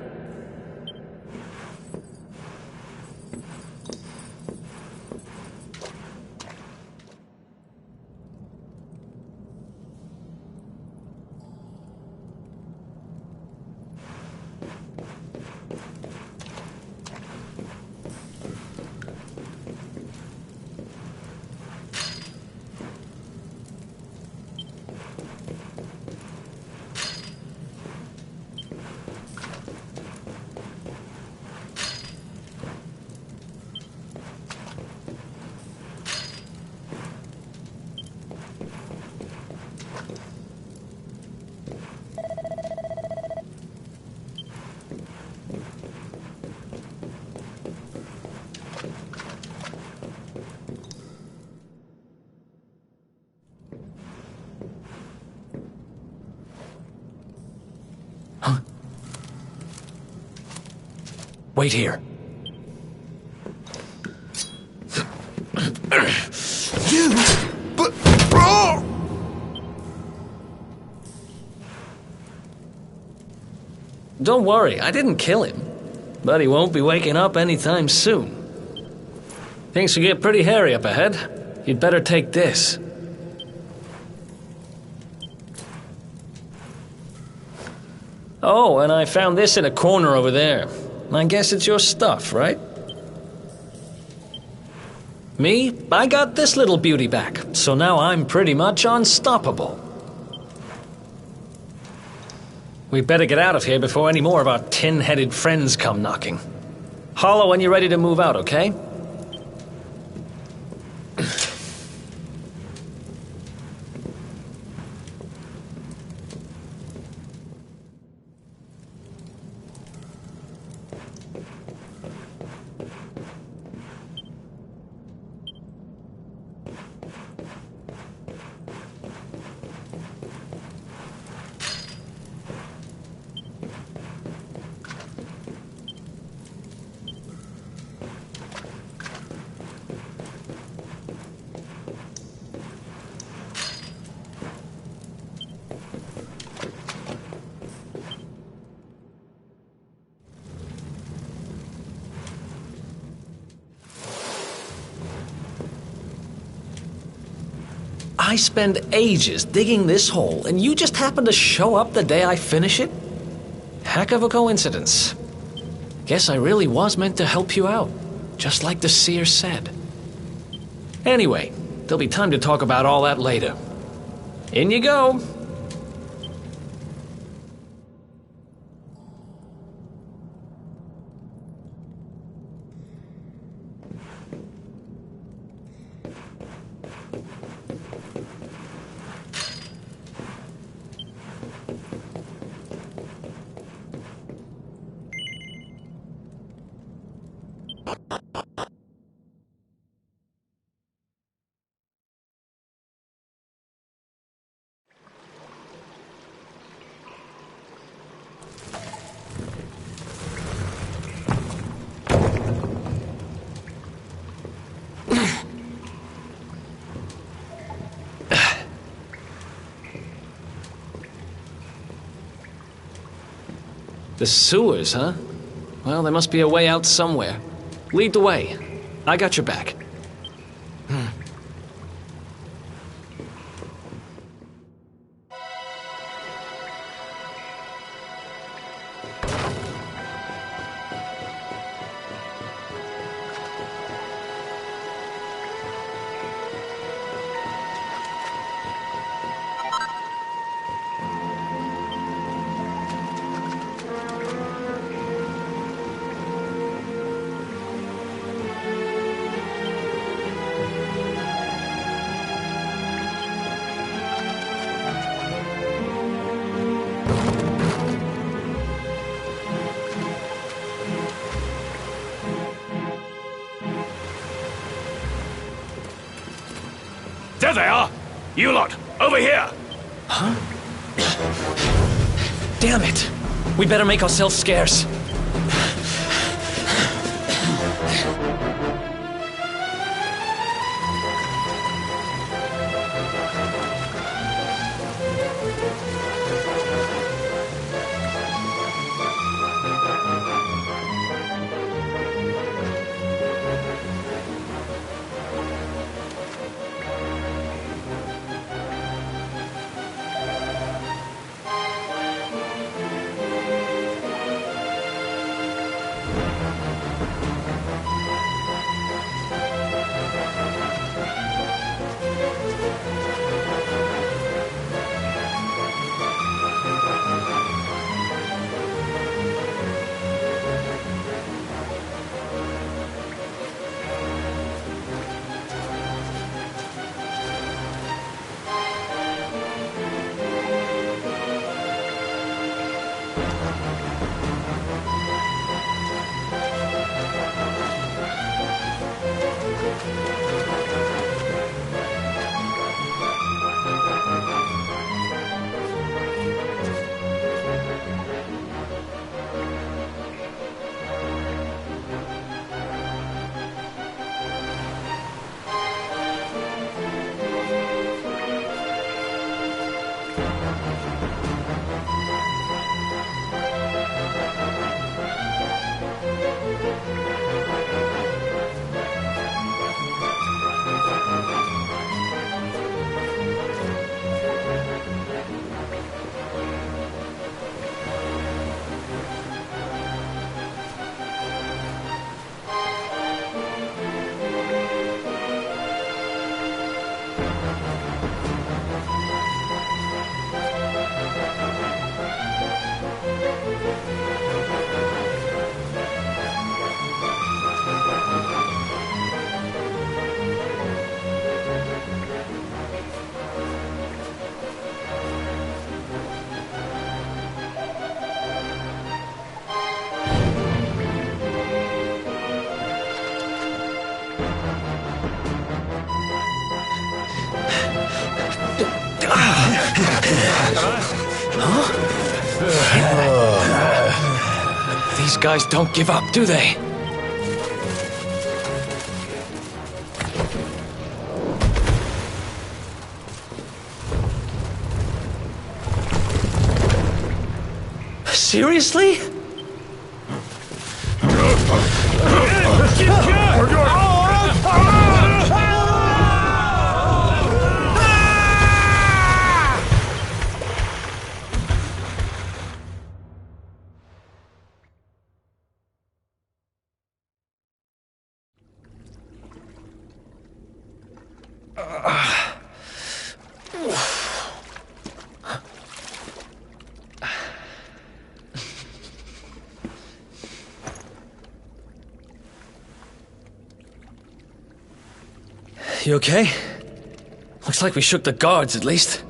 Wait here. You? But... Oh! Don't worry, I didn't kill him. But he won't be waking up anytime soon. Things will get pretty hairy up ahead. You'd better take this. Oh, and I found this in a corner over there. I guess it's your stuff, right? Me? I got this little beauty back, so now I'm pretty much unstoppable. We better get out of here before any more of our tin-headed friends come knocking. Holler when you're ready to move out, okay? I spend ages digging this hole, and you just happen to show up the day I finish it? Heck of a coincidence. Guess I really was meant to help you out, just like the seer said. Anyway, there'll be time to talk about all that later. In you go. The sewers, huh? Well, there must be a way out somewhere. Lead the way. I got your back. There they are! You lot, over here! Huh? Damn it! We better make ourselves scarce. These guys don't give up, do they? Seriously? You okay? Looks like we shook the guards, at least.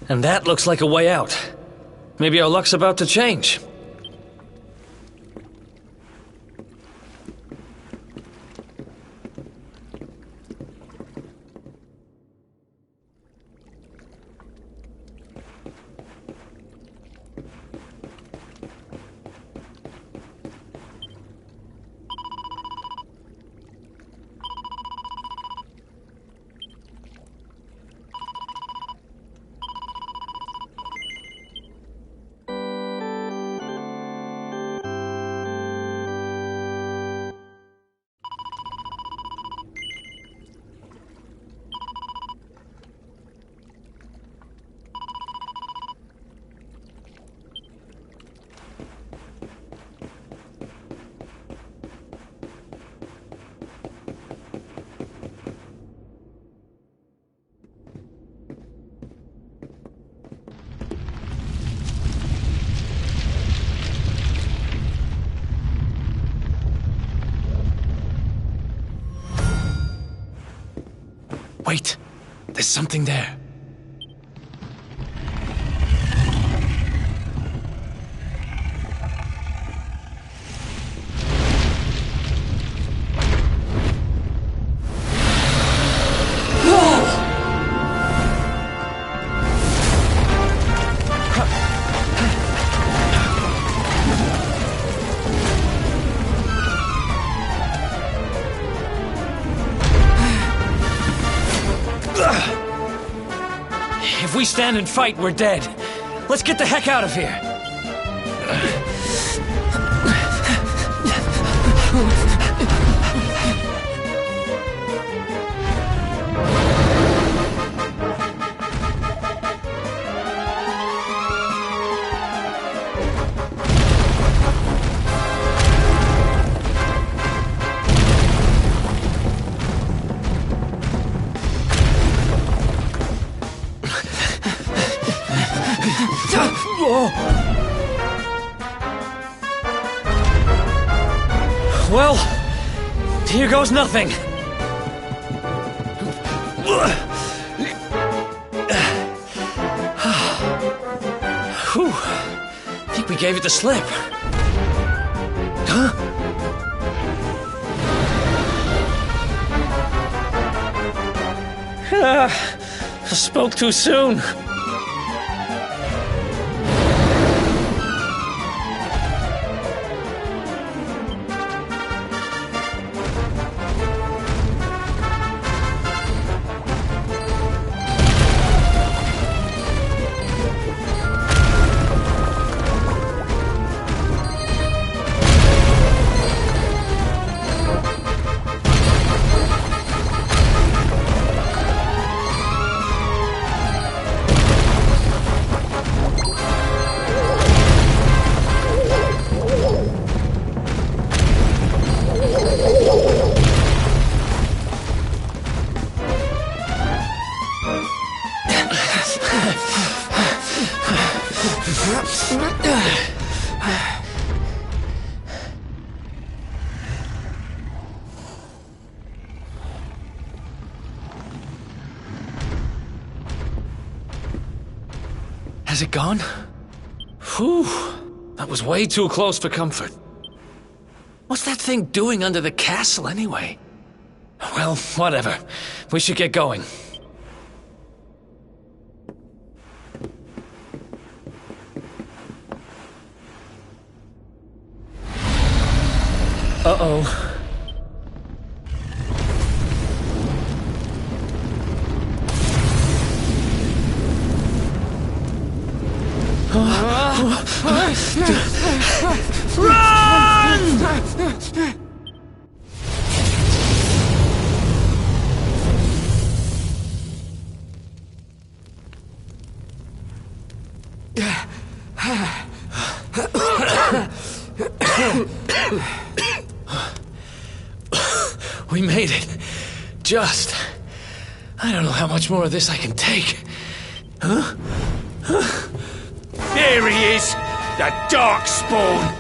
And that looks like a way out. Maybe our luck's about to change. something there. If we stand and fight, we're dead. Let's get the heck out of here. Well, here goes nothing. Whew. I think we gave it the slip. Huh? I spoke too soon. Has it gone? Whew. That was way too close for comfort. What's that thing doing under the castle, anyway? Well, whatever. We should get going. Uh-oh. Run! We made it. Just. I don't know how much more of this I can take. Huh? There he is! The Darkspawn!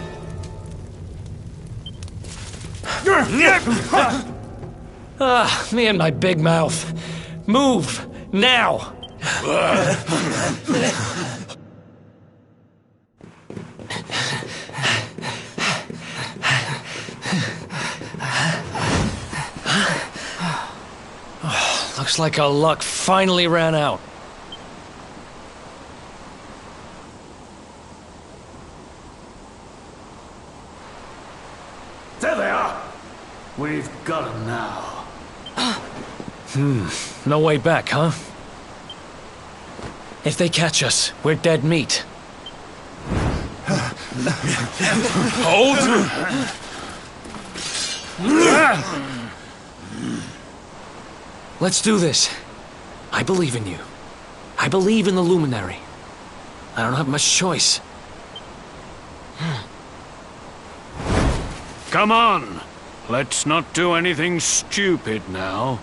Me and my big mouth. Move! Now! Looks like our luck finally ran out. There they are! We've got them now. No way back, huh? If they catch us, we're dead meat. Hold! Let's do this. I believe in you. I believe in the Luminary. I don't have much choice. Come on! Let's not do anything stupid now.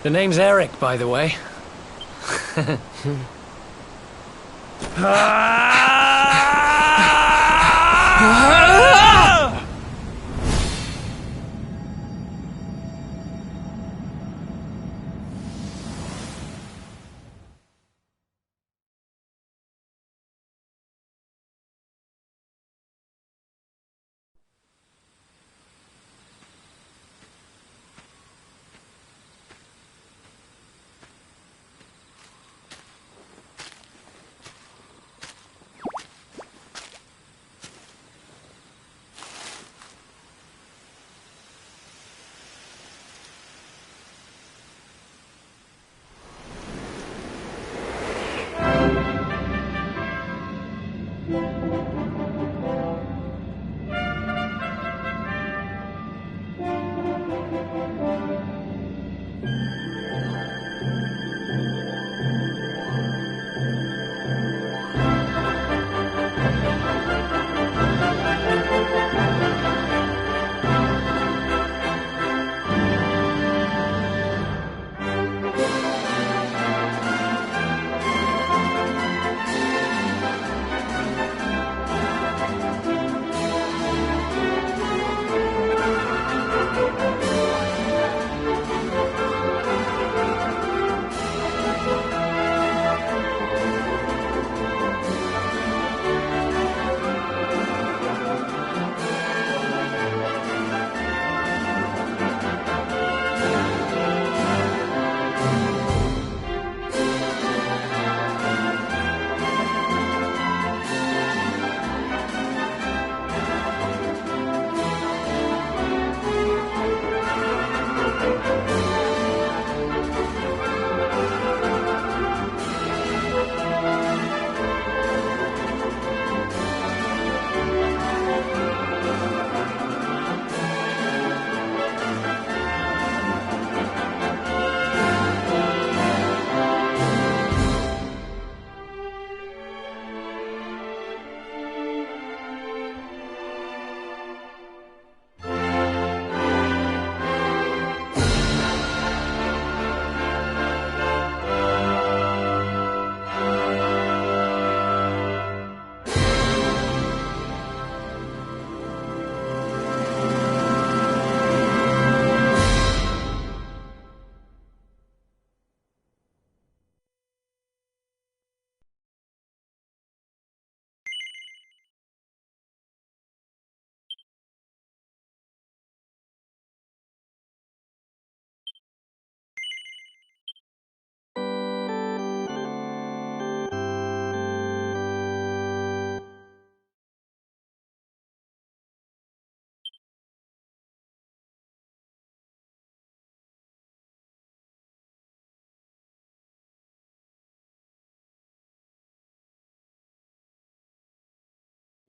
The name's Eric, by the way.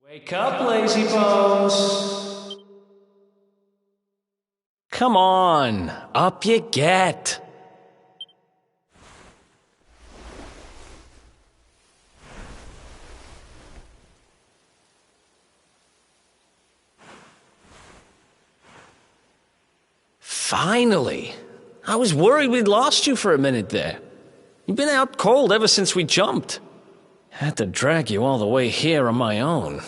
Wake up, lazy bones! Come on, up you get! Finally! I was worried we'd lost you for a minute there. You've been out cold ever since we jumped. Had to drag you all the way here on my own.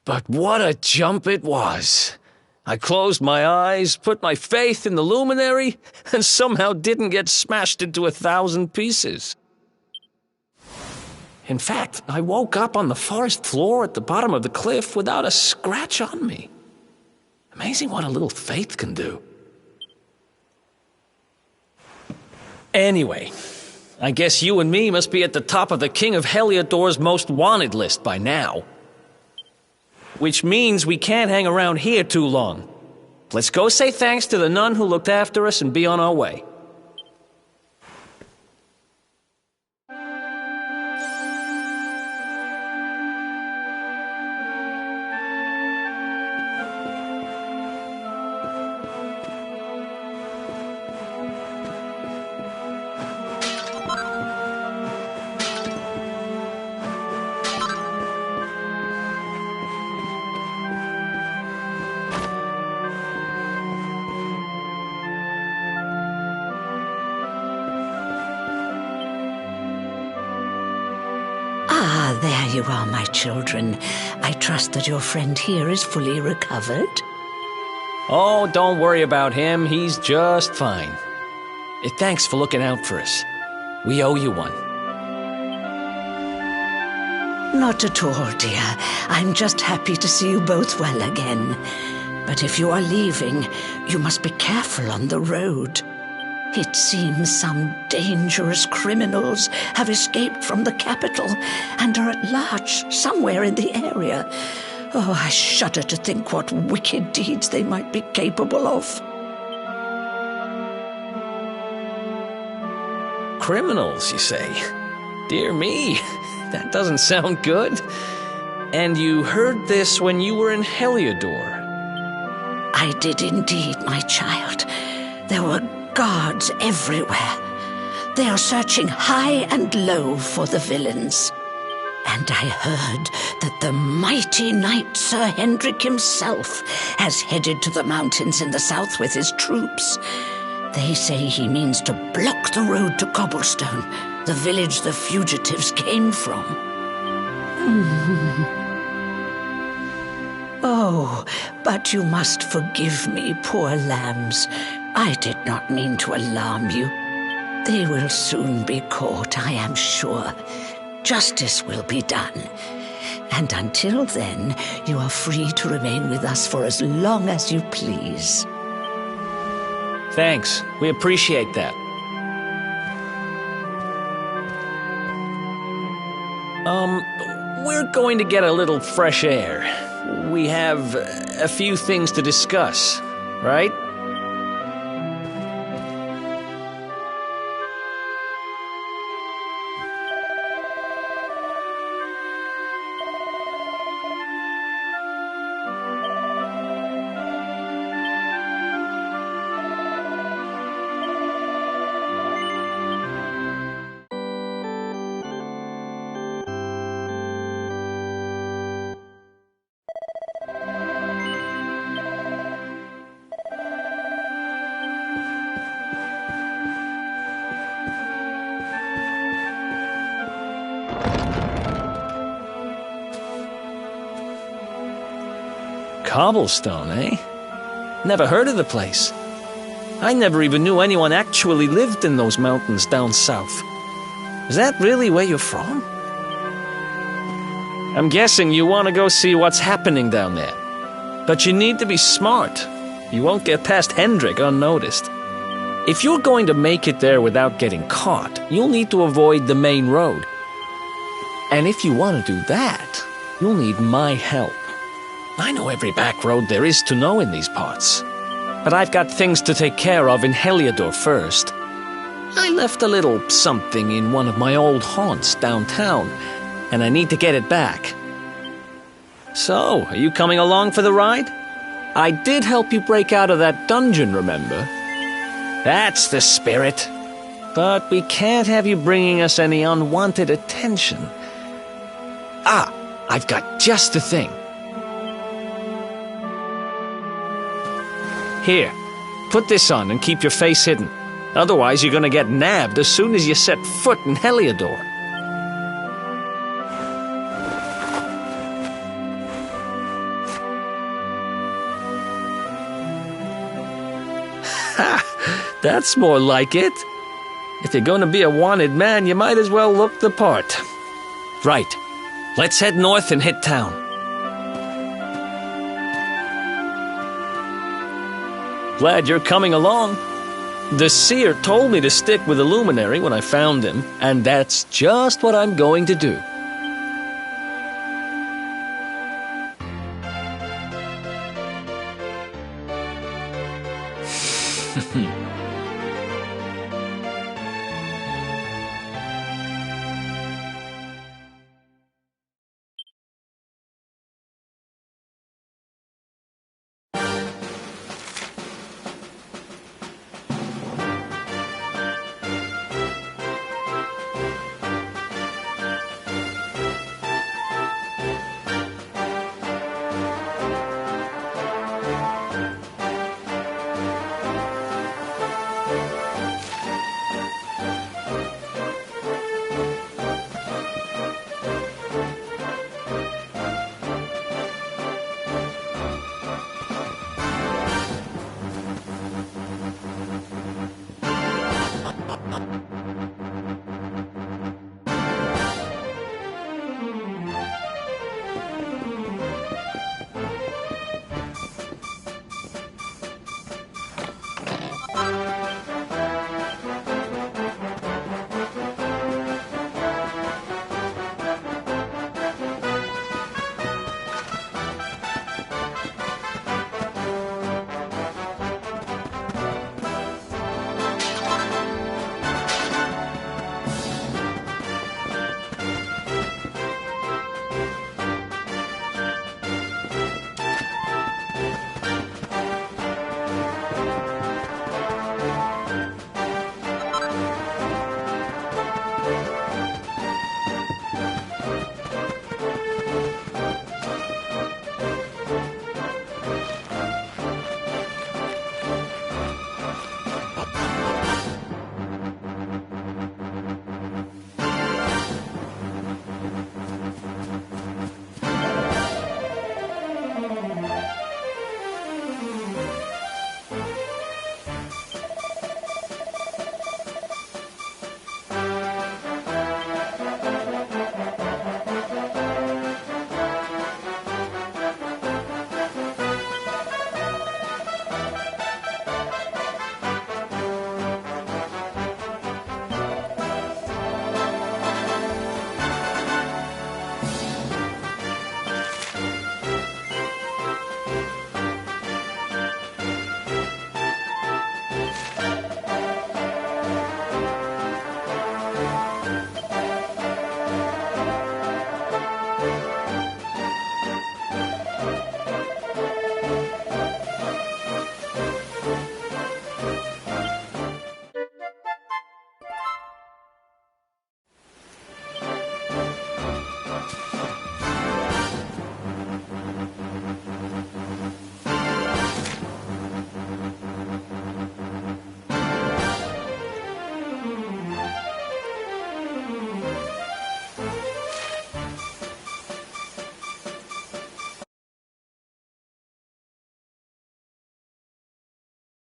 But what a jump it was! I closed my eyes, put my faith in the luminary, and somehow didn't get smashed into 1,000 pieces. In fact, I woke up on the forest floor at the bottom of the cliff without a scratch on me. Amazing what a little faith can do. Anyway, I guess you and me must be at the top of the King of Heliodor's most wanted list by now. Which means we can't hang around here too long. Let's go say thanks to the nun who looked after us and be on our way. Ah, there you are, my children. I trust that your friend here is fully recovered. Oh, don't worry about him. He's just fine. Thanks for looking out for us. We owe you one. Not at all, dear. I'm just happy to see you both well again. But if you are leaving, you must be careful on the road. It seems some dangerous criminals have escaped from the capital and are at large somewhere in the area. Oh, I shudder to think what wicked deeds they might be capable of. Criminals, you say? Dear me, that doesn't sound good. And you heard this when you were in Heliodor? I did indeed, my child. There were guards everywhere. They are searching high and low for the villains. And I heard that the mighty knight Sir Hendrik himself has headed to the mountains in the south with his troops. They say he means to block the road to Cobblestone, the village the fugitives came from. Oh, but you must forgive me, poor lambs. I did not mean to alarm you. They will soon be caught, I am sure. Justice will be done. And until then, you are free to remain with us for as long as you please. Thanks. We appreciate that. We're going to get a little fresh air. We have a few things to discuss, right? Cobblestone, eh? Never heard of the place. I never even knew anyone actually lived in those mountains down south. Is that really where you're from? I'm guessing you want to go see what's happening down there. But you need to be smart. You won't get past Hendrik unnoticed. If you're going to make it there without getting caught, you'll need to avoid the main road. And if you want to do that, you'll need my help. I know every back road there is to know in these parts. But I've got things to take care of in Heliodor first. I left a little something in one of my old haunts downtown, and I need to get it back. So, are you coming along for the ride? I did help you break out of that dungeon, remember? That's the spirit. But we can't have you bringing us any unwanted attention. Ah, I've got just the thing. Here, put this on and keep your face hidden. Otherwise, you're gonna get nabbed as soon as you set foot in Heliodor. Ha! That's more like it. If you're gonna be a wanted man, you might as well look the part. Right. Let's head north and hit town. Glad you're coming along. The seer told me to stick with the luminary when I found him, and that's just what I'm going to do.